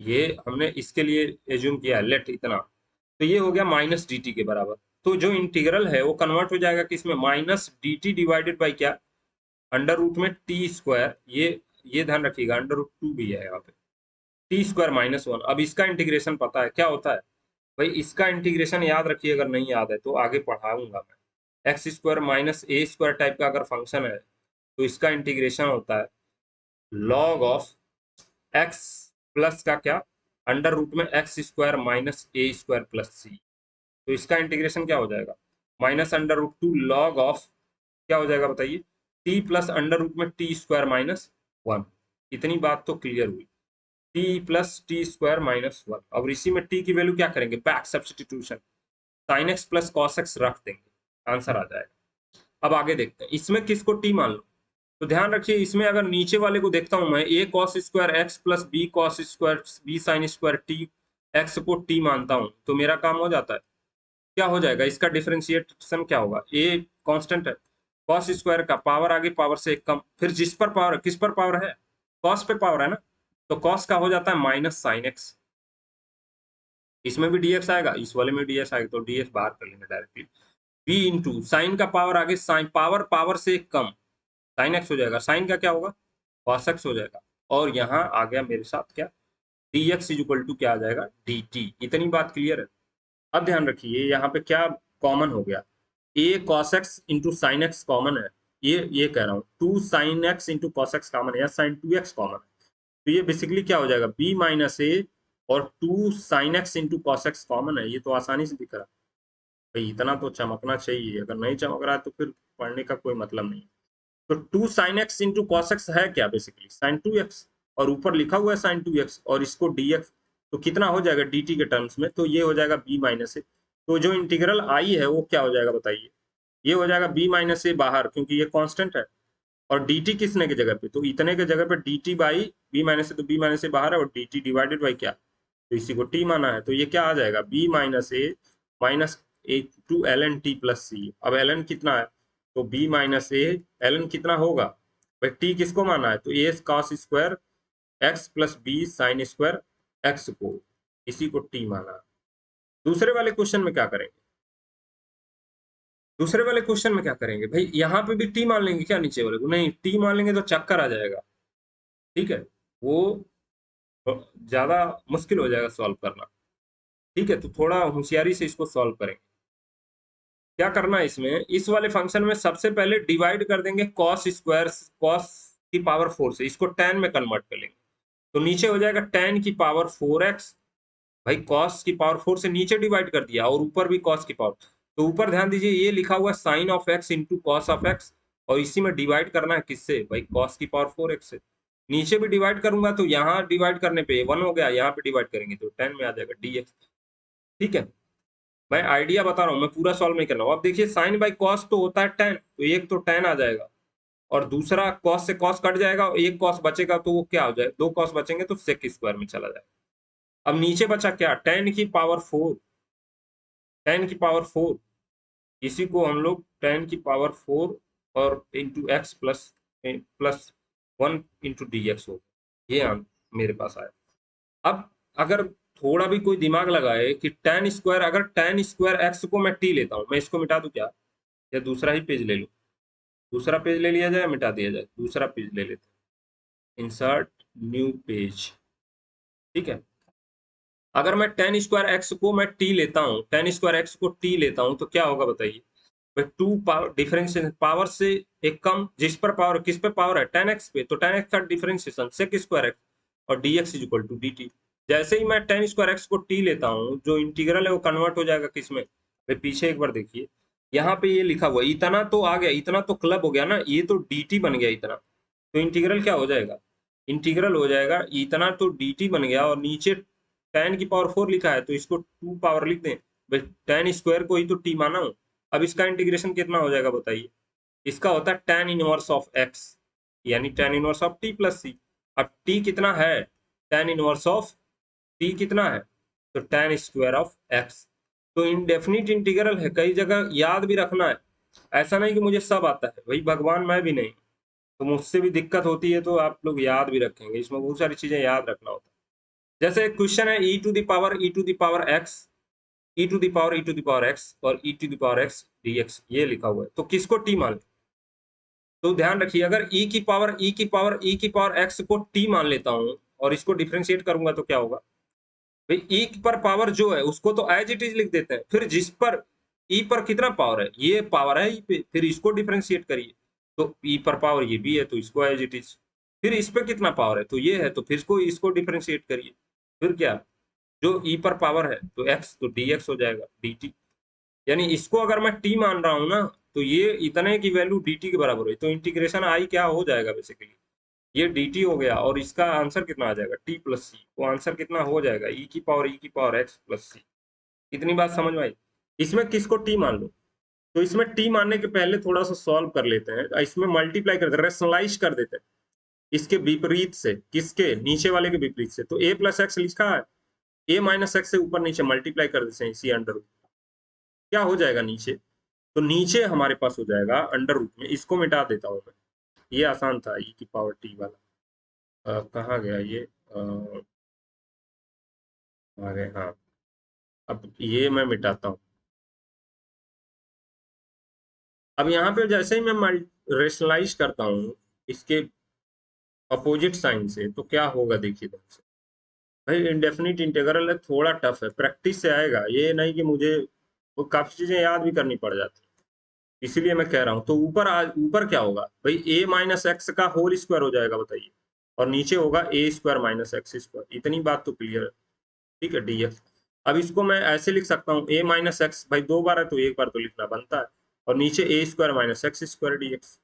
ये हमने इसके लिए एज्यूम किया लेट इतना। तो ये हो गया माइनस डी टी के बराबर। तो जो इंटीग्रल है वो कन्वर्ट हो जाएगा किसमें, minus d T divided by क्या, अंडर रूट में टी स्क्वायर, ये ध्यान रखिएगा, अंडर रूट 2 भी है यहाँ पे, टी स्क्वायर माइनस 1। अब इसका इंटीग्रेशन पता है क्या होता है, भाई इसका इंटीग्रेशन याद रखिए, अगर नहीं याद है तो आगे पढ़ाऊंगा मैं। X square minus a square type का अगर फंक्शन है तो इसका इंटीग्रेशन होता है लॉग ऑफ एक्स प्लस का क्या, अंडर रूट में x square minus a square plus c. तो इसका इंटीग्रेशन क्या हो जाएगा, minus under root 2 log of क्या हो जाएगा बताइए, टी प्लस अंडर रूट में टी स्क्वायर माइनस 1। इतनी बात तो क्लियर हुई, t plus t square minus 1। अब इसी में टी की वैल्यू क्या करेंगे, back substitution, sine x plus cos x रख देंगे, आंसर आ जाएगा। अब आगे देखते हैं इसमें किसको टी मान लो। तो ध्यान रखिए इसमें अगर नीचे वाले को देखता हूं मैं, a cos square x plus b cos square b sine square t x को टी मानता हूं तो मेरा काम हो जाता है। क्या हो जाएगा, इसका डिफरेंशिएशन क्या होगा, ए कांस्टेंट है, कॉस स्क्वायर का पावर आगे पावर से एक कम, फिर जिस पर पावर किस पर पावर है, कॉस पे पावर है ना, तो कॉस का हो जाता है माइनस साइन एक्स। इसमें भी डीएक्स आएगा, इस वाले में डीएक्स आएगा, तो डीएक्स बाहर कर लेंगे डायरेक्टली। बी इंटू साइन का पावर आगे साइन पावर पावर से एक कम, साइन एक्स हो जाएगा, साइन का क्या होगा, कॉस एक्स हो जाएगा। और यहाँ आ गया मेरे साथ क्या, d x is equal to क्या आ जाएगा, डी टी। इतनी बात क्लियर है। अब ध्यान रखिए यहाँ पे क्या कॉमन हो गया, a cos x into sine x common है, ये कह रहा हूँ, two sine x into cos x common है, या साइन टू एक्स कॉमन है। तो ये बेसिकली क्या हो जाएगा, बी माइनस ए और two sine x into cos x common है, ये तो आसानी से दिख रहा है। भाई इतना तो चमकना चाहिए, अगर नहीं चमक रहा है तो फिर पढ़ने का कोई मतलब नहीं। तो two sine x into cos x है क्या, बेसिकली साइन 2x, और ऊपर लिखा हुआ है साइन 2x, और इसको dx, तो कितना हो जाएगा dt के टर्म्स में, तो ये हो जाएगा b माइनस ए। तो जो इंटीग्रल आई है वो क्या हो जाएगा बताइए, ये हो जाएगा b माइनस ए बाहर, क्योंकि ये कांस्टेंट है, और dt किसने की जगह पे, तो इतने के जगह पे dt बाई b माइनस ए, तो b माइनस ए बाहर है, और dt डिवाइडेड बाई क्या, तो इसी को t माना है, तो ये क्या आ जाएगा, b minus a minus a two l n t plus सी। अब एल एन कितना है, तो b minus a l n कितना होगा, भाई t किसको माना है, तो a cos square x plus b sine square x को, इसी को t माना। दूसरे वाले क्वेश्चन में क्या करेंगे, दूसरे वाले क्वेश्चन में क्या करेंगे भाई, यहाँ पे भी टी मान लेंगे क्या नीचे वाले को, नहीं टी मान लेंगे तो चक्कर आ जाएगा, ठीक है, वो ज्यादा मुश्किल हो जाएगा सॉल्व करना। ठीक है, तो थोड़ा होशियारी से इसको सॉल्व करेंगे। क्या करना है इसमें, इस वाले फंक्शन में सबसे पहले डिवाइड कर देंगे कॉस स्क्वायर, कॉस की पावर 4 से, इसको tan में कन्वर्ट कर लेंगे, तो नीचे हो जाएगा tan की पावर 4x। भाई कॉस की पावर 4 से नीचे डिवाइड कर दिया, और ऊपर भी कॉस की पावर, तो ऊपर ध्यान दीजिए ये लिखा हुआ है sine of x into cos of x, और इसी में डिवाइड करना है किससे भाई, cos की पावर 4x से। नीचे भी डिवाइड करूंगा तो यहाँ डिवाइड करने पे 1 हो गया, यहाँ पे डिवाइड करेंगे तो 10 में आ जाएगा dx। ठीक है, मैं आइडिया बता रहा हूँ, मैं पूरा सॉल्व नहीं कर रहा हूँ। अब देखिए साइन बाई कॉस तो होता है 10, तो एक तो 10 आ जाएगा और दूसरा कॉस से कॉस कट जाएगा और एक कॉस बचेगा तो वो क्या हो जाएगा, दो कॉस बचेंगे तो सेक स्क्वायर में चला जाएगा। अब नीचे बचा क्या, 10 की पावर 4, 10 की पावर 4, इसी को हम लोग 10 की पावर 4 और into x plus plus 1 into D x हो, ये मेरे पास आया। अब अगर थोड़ा भी कोई दिमाग लगाए कि टेन स्क्वायर, अगर टेन स्क्वायर एक्स को मैं टी लेता हूँ, मैं इसको मिटा दूं क्या, या दूसरा ही पेज ले लूं, दूसरा पेज ले लिया जाए, मिटा दिया जाए, दूसरा पेज ले लेते हैं, इंसर्ट न्यू पेज। ठीक है, अगर मैं टेन स्क्वायर एक्स को मैं टी लेता हूँ, टेन स्क्वायर एक्स को टी लेता हूँ तो क्या होगा बताइए, टू पावर डिफरेंशिएशन, पावर से एक कम, जिस पर पावर, किस पे पावर है, टेन एक्स पे, तो टेन एक्स का डिफरेंशिएशन सेक स्क्वायर एक्स और d x is equal to d t. जैसे ही मैं टेन स्क्वायर एक्स को टी लेता हूँ, जो इंटीग्रल है वो कन्वर्ट हो जाएगा किस में भाई, पीछे एक बार देखिए, यहाँ पे ये लिखा हुआ इतना तो आ गया, इतना तो क्लब हो गया ना, ये तो डी टी बन गया इतना, तो इंटीग्रल क्या हो जाएगा, इंटीग्रल हो जाएगा इतना तो डी टी बन गया, और नीचे टेन की पावर 4 लिखा है तो इसको 2 पावर लिख दें भाई, टेन स्क्वायर को ही तो टी माना हूं। अब इसका इंटीग्रेशन कितना हो जाएगा बताइए, इसका होता है टेन इनवर्स ऑफ एक्स, यानी tan inverse of t plus सी। अब टी कितना है, टेन इनवर्स ऑफ टी कितना है, तो टेन स्क्वायर ऑफ एक्स। तो इंडेफिनिट इंटीग्रल है, कई जगह याद भी रखना है, ऐसा नहीं कि मुझे सब आता है भाई, भगवान मैं भी नहीं, तो मुझसे भी दिक्कत होती है, तो आप लोग याद भी रखेंगे, इसमें बहुत सारी चीजें याद रखना होता है। जैसे एक क्वेश्चन है e to the power x, e to the power x और e to the power x dx, ये लिखा हुआ है, तो किसको टी मान ले, तो ध्यान रखिए, अगर ई की पावर एक्स को टी मान लेता हूं और इसको डिफरेंशिएट करूंगा तो क्या होगा भाई, ई पर पावर जो है उसको तो एज इट इज लिख देते हैं, फिर जिस पर ई पर कितना पावर है, ये पावर है ई पे, फिर इसको डिफरेंशिएट करिए, तो ई पर पावर ये भी है तो इसको एज इट इज, फिर इस पे कितना पावर है तो ये है, तो फिर इसको डिफरेंशिएट करिए, फिर क्या, जो ई पर पावर है तो एक्स, तो डी एक्स हो जाएगा डी टी। यानी इसको अगर मैं टी मान रहा हूं ना, तो ये इतने की वैल्यू dt के बराबर है, तो इंटीग्रेशन आई क्या हो जाएगा बेसिकली, ये dt हो गया, और इसका आंसर कितना आ जाएगा t प्लस सी, वो आंसर कितना हो जाएगा e की पावर x प्लस सी। इतनी बात समझ में आई। इसमें किसको t मान लो, तो इसमें t मानने के पहले थोड़ा सा सॉल्व कर लेते हैं, इसमें मल्टीप्लाई कर देते हैं, रेशनलाइज कर देते हैं इसके विपरीत से, किसके, नीचे वाले के विपरीत से, तो a प्लस एक्स लिखा है, a माइनस एक्स से ऊपर नीचे मल्टीप्लाई कर देते हैं इसी अंडर, क्या हो जाएगा नीचे, तो नीचे हमारे पास हो जाएगा अंडर रूट में, इसको मिटा देता हूं मैं, ये आसान था ई की पावर टी वाला, कहाँ गया ये, आ गए हाँ, अब ये मैं मिटाता हूँ। अब यहाँ पे जैसे ही मैं रेशनलाइज करता हूँ इसके अपोजिट साइन से, तो क्या होगा देखिए ध्यान से, भाई इंडेफिनिट इंटीग्रल है, थोड़ा टफ है, प्रैक्टिस से आएगा, ये नहीं कि मुझे वो काफी चीजें याद भी करनी पड़ जाती है, इसीलिए मैं कह रहा हूँ। तो ऊपर ऊपर क्या होगा भाई, ए माइनस एक्स का होल स्क्वायर हो जाएगा बताइए, और नीचे होगा ए स्क्वायर माइनस एक्स स्क्वायर, इतनी बात तो क्लियर है। ठीक है dx, अब इसको मैं ऐसे लिख सकता हूँ ए माइनस एक्स, भाई दो बार है तो एक बार तो लिखना बनता है, और नीचे a square minus x square dx।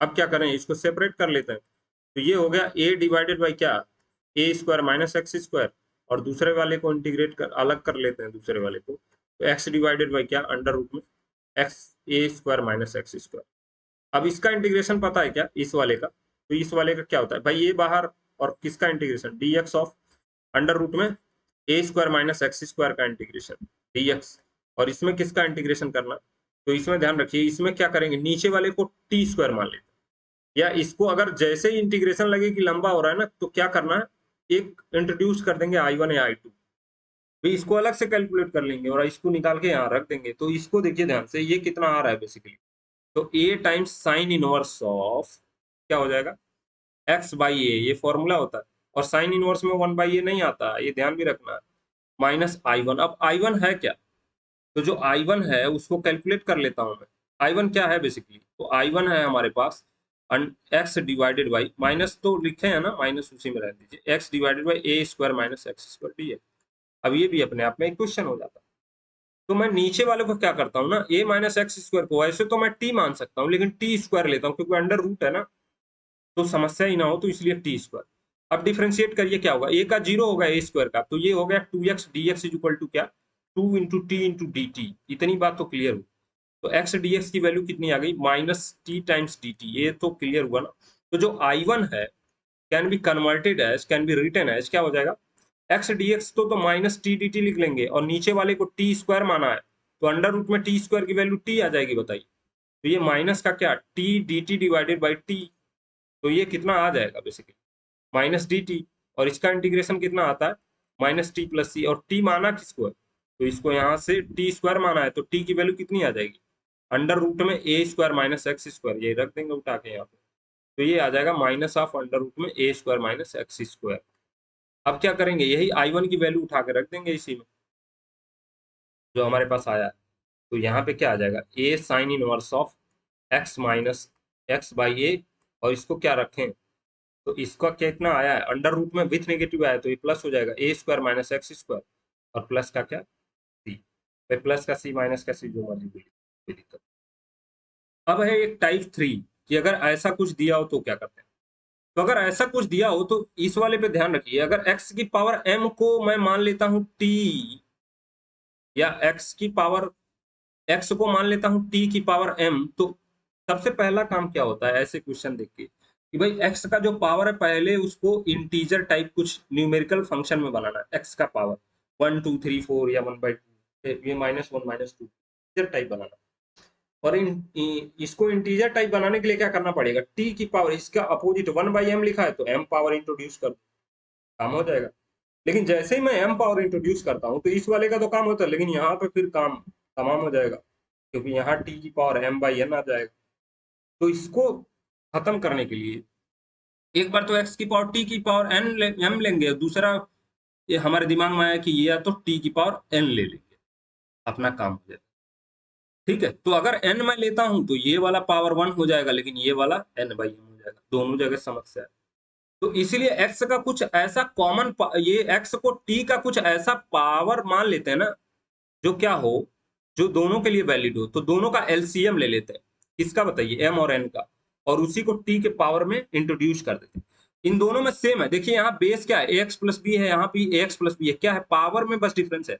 अब क्या करें, इसको सेपरेट कर लेते हैं, तो ये हो गया ए डिवाइडेड बाई क्या, ए स्क्वायर माइनस एक्स स्क्वायर, और दूसरे वाले को इंटीग्रेट कर अलग कर लेते हैं दूसरे वाले को, तो एक्स डिवाइडेड बाई क्या, अंडर रूट में एक्स ए स्क्वायर माइनस एक्स स्क्वायर। अब इसका इंटीग्रेशन पता है क्या इस वाले का, तो इस वाले का क्या होता है भाई, ये बाहर, और किसका integration dx of under root में a square minus x square का इंटीग्रेशन dx, और इसमें किसका इंटीग्रेशन करना, तो इसमें ध्यान रखिए, इसमें क्या करेंगे, नीचे वाले को टी स्क्वायर मान लेते हैं, या इसको अगर जैसे ही इंटीग्रेशन लगे कि लंबा हो रहा है ना, तो क्या करना है, एक इंट्रोड्यूस कर देंगे I1 या I2, तो इसको अलग से कैलकुलेट कर लेंगे और इसको निकाल के यहाँ रख देंगे, तो इसको देखिए ध्यान से, ये कितना आ रहा है बेसिकली, तो a times sign inverse of क्या हो जाएगा, एक्स बाई ए, ये फॉर्मूला होता है, और साइन इनवर्स में 1/a नहीं आता, ये ध्यान भी रखना है, माइनस I1। अब I1 है क्या, तो जो I1 है उसको कैलकुलेट कर लेता हूं मैं, I1 क्या है बेसिकली, तो I1 है हमारे पास एक्स डिवाइडेड बाई, माइनस तो लिखे हैं ना, माइनस उसी में रह दीजिए, x divided by A square minus x square D है। अब ये भी अपने आप में एक क्वेश्चन हो जाता है, तो मैं नीचे वाले को क्या करता हूँ ना, a माइनस एक्स स्क्वायर को, वैसे तो मैं t मान सकता हूँ लेकिन टी स्क्वायर लेता हूँ क्योंकि अंडर रूट है ना, तो समस्या ही ना हो, तो इसलिए टी स्क्वायर। अब डिफ्रेंशिएट करिए, क्या होगा, a का 0 होगा a स्क्वायर का, तो ये हो गया 2x dx is equal to क्या, 2 into T into D T. इतनी बात तो क्लियर हुई। तो x dx की वैल्यू कितनी आ गई, minus t times d t, ये तो क्लियर हुआ ना। तो जो I1 है can be converted as, can be written as, क्या हो जाएगा, एक्स डी एक्स तो माइनस टी डी टी लिख लेंगे, और नीचे वाले को टी स्क्वायर माना है, तो अंडर रूट में टी स्क्वायर की वैल्यू टी आ जाएगी, बताइए। तो ये माइनस का क्या, T d T divided by T, तो ये कितना आ जाएगा बेसिकली, माइनस डी टी। और इसका इंटीग्रेशन कितना आता है, माइनस टी प्लस सी, और टी माना किसको है, तो इसको यहाँ से टी स्क्वायर माना है, तो टी की वैल्यू कितनी आ जाएगी, अंडर रूट में a square minus x square, ये रख देंगे उठा के यहाँ पे, तो ये आ जाएगा माइनस ऑफ अंडर रूट में a square minus x square. अब क्या करेंगे, यही I1 की वैल्यू उठा के रख देंगे इसी में जो हमारे पास आया है। तो यहाँ पे क्या आ जाएगा, A sine inverse of x minus x by A, और इसको क्या रखें, तो इसका कितना आया है, अंडर रूट में विथ नेगेटिव आया तो ये प्लस हो जाएगा, A square minus x square, और प्लस का क्या, सी, भाई प्लस का सी माइनस का सी, जो मर्जी, कोई दिक्कत। अब है एक टाइप 3, कि अगर ऐसा कुछ दिया हो तो क्या करते हैं। तो अगर ऐसा कुछ दिया हो तो इस वाले पे ध्यान रखिए, अगर x की पावर m को मैं मान लेता हूं t, या x की पावर x को मान लेता हूं t की पावर m, तो सबसे पहला काम क्या होता है ऐसे क्वेश्चन देख के, कि भाई x का जो पावर है पहले उसको इंटीजर टाइप कुछ न्यूमेरिकल फंक्शन में बनाना है, x का पावर 1 2 3 4 या 1/2, ये -1 -2 इंटीजर टाइप बनाना। और इसको इंटीजर टाइप बनाने के लिए क्या करना पड़ेगा, t की पावर, इसका अपोजिट 1/m लिखा है तो m पावर इंट्रोड्यूस कर, काम हो जाएगा। लेकिन जैसे ही मैं m पावर इंट्रोड्यूस करता हूँ तो इस वाले का तो काम होता है, लेकिन यहाँ पे फिर काम तमाम हो जाएगा, क्योंकि यहाँ t की पावर m/n आ जाएगा। तो इसको खत्म करने के लिए एक बार तो x की पावर t की पावर m लेंगे, दूसरा ये हमारे दिमाग में आया कि ये या तो t की पावर n ले लेंगे, अपना काम हो जाएगा। ठीक है, तो अगर n मैं लेता हूं तो ये वाला पावर 1 हो जाएगा, लेकिन ये वाला n/m हो जाएगा, दोनों जगह समस्या है। तो इसीलिए x का कुछ ऐसा कॉमन, ये x को t का कुछ ऐसा पावर मान लेते हैं ना, जो क्या हो, जो दोनों के लिए वैलिड हो, तो दोनों का एलसीएम ले लेते हैं, किसका बताइए, m और n का, और उसी को t के पावर में इंट्रोड्यूस कर देते हैं। इन दोनों में सेम है, देखिए यहाँ बेस क्या है, ax प्लस बी है, यहाँ भी ax प्लस बी है, क्या है, पावर में बस डिफरेंस है।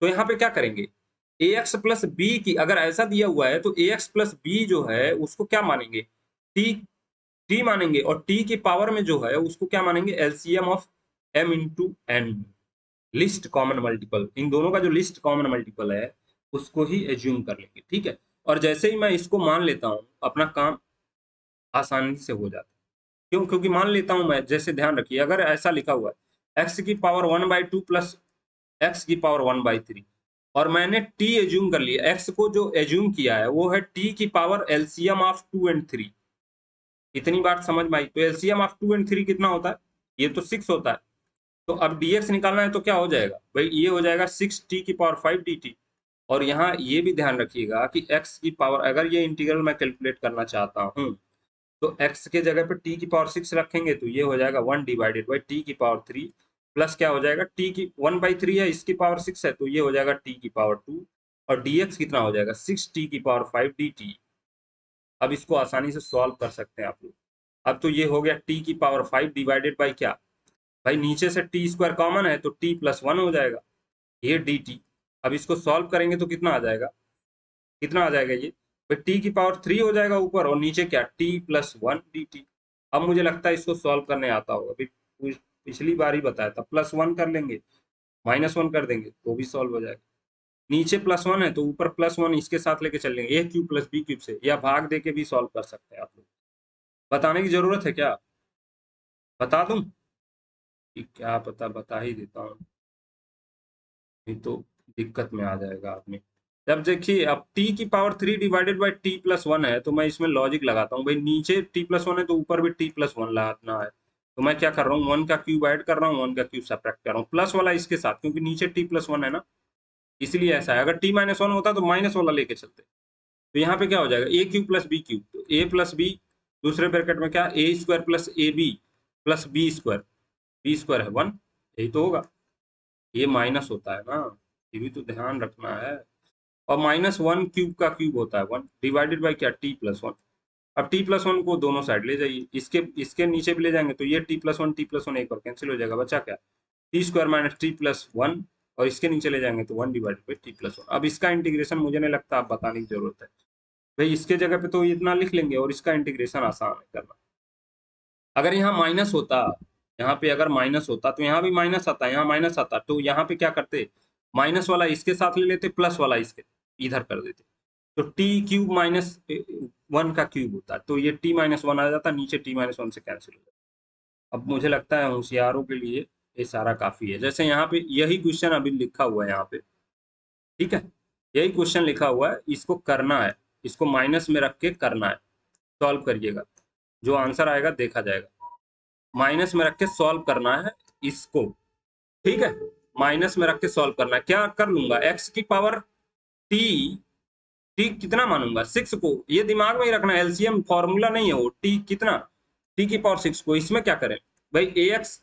तो यहाँ पे क्या करेंगे, ax प्लस बी की, अगर ऐसा दिया हुआ है तो ax प्लस बी जो है उसको क्या मानेंगे, टी मानेंगे, और टी की पावर में जो है उसको क्या मानेंगे, LCM of m into n, least common multiple, इन दोनों का जो लिस्ट कॉमन मल्टीपल है उसको ही एज्यूम कर लेंगे। ठीक है, और जैसे ही मैं इसको मान लेता हूं अपना काम आसानी से हो जाता है। क्यों, क्योंकि मान लेता हूं मैं, जैसे ध्यान रखिए अगर ऐसा लिखा हुआ है एक्स की पावर 1/2 प्लस एक्स की पावर 1/3, और मैंने t एज्यूम कर लिया, x को जो एज्यूम किया है वो है t की पावर एलसीएम ऑफ 2 एंड 3, इतनी बात समझ में आई। तो एलसीएम ऑफ 2 एंड 3 कितना होता है, ये तो 6 होता है। तो अब dx निकालना है तो क्या हो जाएगा भाई, ये हो जाएगा 6t की पावर 5 dt। और यहाँ ये भी ध्यान रखिएगा कि x की पावर, अगर ये इंटीग्रल मैं कैलकुलेट करना चाहता हूँ तो x के जगह पे t की पावर 6 रखेंगे तो ये हो जाएगा 1 डिवाइडेड बाई t की पावर 3, प्लस क्या हो जाएगा, t की 1/3 है, इसकी पावर 6 है तो ये हो जाएगा t की पावर 2, और dx कितना हो जाएगा 6t की पावर 5 dt। अब इसको आसानी से सॉल्व कर सकते हैं आप लोग। अब तो ये हो गया t की पावर 5 डिवाइडेड बाई क्या, भाई नीचे से टी स्क्वायर कॉमन है तो t प्लस 1 हो जाएगा, ये dt। अब इसको सॉल्व करेंगे तो कितना आ जाएगा, कितना आ जाएगा ये, भाई t की पावर 3 हो जाएगा ऊपर, और नीचे क्या, t प्लस 1 dt। अब मुझे लगता है इसको सॉल्व करने आता होगा, पिछली बार ही बताया था, +1 कर लेंगे, -1 कर देंगे तो भी सॉल्व हो जाएगा। नीचे +1 है तो ऊपर +1 इसके साथ लेके चल लेंगे, a cube plus b cube से, या भाग दे के भी सॉल्व कर सकते हैं आप लोग। बताने की जरूरत है क्या, बता दूं कि क्या, पता बता ही देता हूँ, नहीं तो दिक्कत में आ जाएगा आदमी। जब देखिए अब t की power 3 divided by t plus 1 है तो मैं इसमें लॉजिक लगाता हूँ, भाई नीचे t प्लस 1 है तो ऊपर भी t प्लस 1 लगाना है, तो मैं क्या कर रहा हूँ, 1 का क्यूब ऐड कर रहा हूँ, 1 का क्यूब सब्ट्रैक्ट कर रहा हूँ, प्लस वाला इसके साथ, क्योंकि नीचे t प्लस 1 है ना, इसलिए ऐसा है। अगर t माइनस 1 होता तो माइनस वाला लेके चलते, तो यहाँ पे क्या हो जाएगा, a cube plus b cube, तो a प्लस बी, दूसरे ब्रैकेट में क्या, a square plus a b plus b square है 1, यही तो होगा, ये माइनस होता है ना, ये भी तो ध्यान रखना है। और -1 क्यूब का क्यूब होता है 1 डिवाइडेड बाई क्या t+1। अब t+1 को दोनों साइड ले जाइए, इसके इसके नीचे भी ले जाएंगे तो ये t+1 एक और कैंसिल हो जाएगा, बचा क्या t² - t+1 और इसके नीचे ले जाएंगे तो 1 डिवाइडेड बाई t+1। अब इसका इंटीग्रेशन मुझे नहीं लगता आप बताने की जरूरत है भाई, इसके जगह पे तो इतना लिख लेंगे और इसका इंटीग्रेशन आसान है करना। अगर यहाँ माइनस होता, यहाँ पे अगर माइनस होता तो यहाँ भी माइनस आता, यहाँ माइनस आता तो यहाँ पे क्या करते, माइनस वाला इसके साथ ले लेते, प्लस वाला इसके इधर कर देते, तो t³ -1 का क्यूब होता है, तो ये t-1 आ जाता, नीचे t-1 से कैंसिल हो जाता। अब मुझे लगता है होशियारों के लिए ये सारा काफी है। जैसे यहाँ पे यही क्वेश्चन अभी लिखा हुआ है यहाँ पे, ठीक है, यही क्वेश्चन लिखा हुआ है, इसको करना है, इसको माइनस में रख के करना है, सॉल्व करिएगा, जो आंसर आएगा देखा जाएगा। माइनस में रख के सॉल्व करना है इसको, ठीक है, माइनस में रख के सॉल्व करना है। क्या कर लूंगा, x की पावर t, t कितना मानूंगा 6 को, ये दिमाग में ही रखना, एलसीएम फॉर्मूला नहीं है वो, t कितना, t की पावर 6 को इसमें क्या करें भाई, ax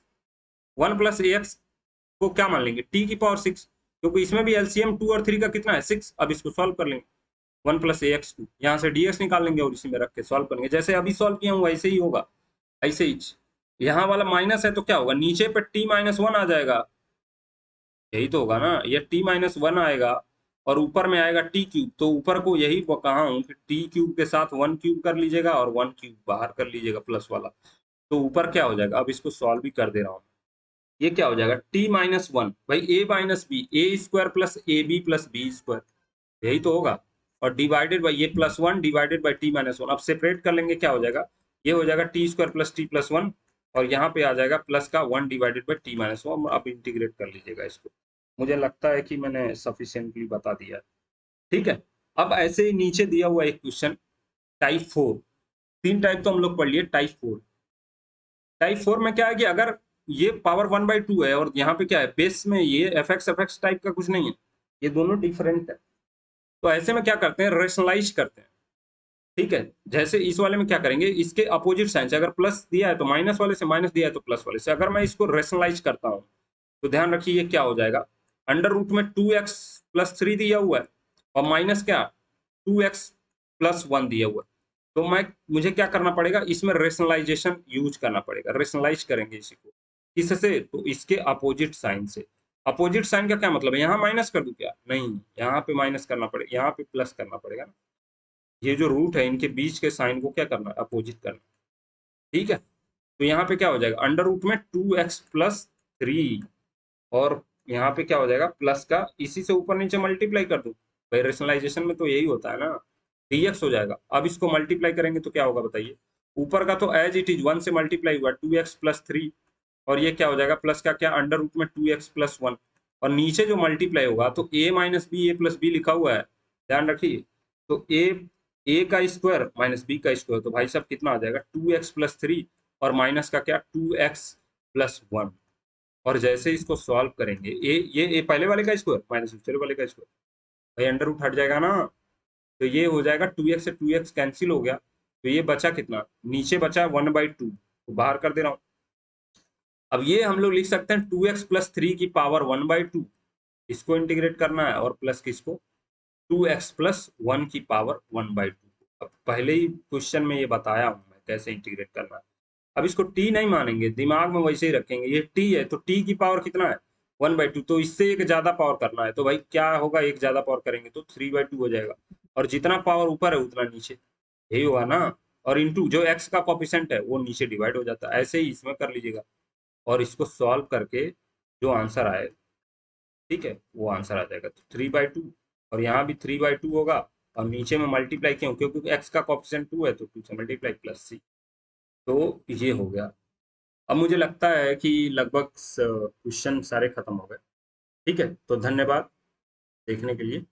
1 + ax को क्या मान लेंगे, t की पावर 6, क्योंकि इसमें भी एलसीएम 2 और 3 का कितना है 6। अब इसको सॉल्व कर लेंगे, 1 + ax 2, यहाँ से dx निकाल लेंगे और इसी में रख के सॉल्व करेंगे, जैसे अभी सॉल्व किया हूँ वैसे ही होगा, ऐसे ही। यहाँ वाला माइनस है तो क्या होगा, नीचे पे t-1 आ जाएगा, यही तो होगा ना, ये t-1 आएगा और ऊपर में आएगा t³, तो ऊपर को यही कहा हूँ कि t³ के साथ 1³ कर लीजिएगा और 1³ बाहर कर लीजिएगा प्लस वाला, तो ऊपर क्या हो जाएगा, अब इसको सॉल्व भी कर दे रहा हूँ, ये क्या हो जाएगा t-1 भाई a - b, a² + ab + b², यही तो होगा, और डिवाइडेड बाई ये +1 डिवाइडेड बाई t-1। अब सेपरेट कर लेंगे, क्या हो जाएगा, ये हो जाएगा t² + t+1 और यहाँ पे आ जाएगा प्लस का 1 डिवाइडेड बाई t-1। आप इंटीग्रेट कर लीजिएगा इसको, मुझे लगता है कि मैंने सफिशिएंटली बता दिया, ठीक है। अब ऐसे ही नीचे दिया हुआ एक क्वेश्चन टाइप 4, 3 टाइप तो हम लोग पढ़ लिए, टाइप 4 में क्या है कि अगर ये पावर 1/2 है और यहाँ पे क्या है बेस में ये fx टाइप का कुछ नहीं है, ये दोनों डिफरेंट है, तो ऐसे में क्या करते हैं, रेशनलाइज करते हैं, ठीक है। जैसे इस वाले में क्या करेंगे, इसके अपोजिट साइन से, अगर प्लस दिया है तो माइनस वाले से, माइनस दिया है तो प्लस वाले से, अगर मैं इसको रेशनलाइज करता हूँ तो ध्यान रखिए ये क्या हो जाएगा, अंडर रूट में 2x + 3 दिया हुआ है और माइनस क्या 2x + 1 दिया हुआ है, तो मुझे क्या करना पड़ेगा, इसमें रेशनलाइजेशन यूज करना पड़ेगा, रेशनलाइज करेंगे इसी को, किससे, तो इसके अपोजिट साइन से। अपोजिट साइन का क्या मतलब है, यहाँ माइनस कर दूं क्या, नहीं, यहाँ पे माइनस करना पड़ेगा, यहाँ पे प्लस करना पड़ेगा ना, ये जो रूट है इनके बीच के साइन को क्या करना है, अपोजिट करना, ठीक है। तो यहाँ पे क्या हो जाएगा, अंडर रूट में 2x + 3 और यहाँ पे क्या हो जाएगा, प्लस का इसी से ऊपर नीचे मल्टीप्लाई कर दूं, भाई रेशनलाइजेशन में तो यही होता है ना, dx हो जाएगा। अब इसको मल्टीप्लाई करेंगे तो क्या होगा बताइए, ऊपर का तो एज इट इज 1 से मल्टीप्लाई हुआ 2x + 3 और ये क्या हो जाएगा, प्लस का क्या अंडर रूट में 2x + 1 और नीचे जो मल्टीप्लाई होगा तो a - b, a + b लिखा हुआ है, ध्यान रखिए, तो a का स्क्वायर - b का स्क्वायर, तो भाई साहब कितना आ जाएगा 2x + 3 और माइनस का क्या 2x + 1, और जैसे इसको सॉल्व करेंगे, ये पहले वाले का स्क्वायर माइनस दूसरे वाले का स्क्वायर, भाई अंडर रूट हट जाएगा ना, तो ये हो जाएगा 2x से 2x कैंसिल हो गया, तो ये बचा कितना, नीचे बचा 1/2, तो बाहर कर दे रहा हूँ। अब ये हम लोग लिख सकते हैं 2x + 3 की पावर 1/2, इसको इंटीग्रेट करना है और प्लस किसको 2x + 1 की पावर 1/2। अब पहले ही क्वेश्चन में ये बताया हूँ मैं कैसे इंटीग्रेट करना है। अब इसको t नहीं मानेंगे, दिमाग में वैसे ही रखेंगे, ये t है तो t की पावर कितना है 1/2, तो इससे एक ज्यादा पावर करना है, तो भाई क्या होगा, एक ज्यादा पावर करेंगे तो 3/2 हो जाएगा, और जितना पावर ऊपर है उतना नीचे, यही हुआ ना, और इंटू जो x का कोफिशिएंट है वो नीचे डिवाइड हो जाता है, ऐसे ही इसमें कर लीजिएगा और इसको सॉल्व करके जो आंसर आए, ठीक है, वो आंसर आ जाएगा, तो 3/2 और यहाँ भी 3/2 होगा, और नीचे में मल्टीप्लाई क्यों, क्योंकि x का कोफिशिएंट 2 है तो 2 से मल्टीप्लाई प्लस c, तो ये हो गया। अब मुझे लगता है कि लगभग क्वेश्चन सारे खत्म हो गए, ठीक है, तो धन्यवाद देखने के लिए।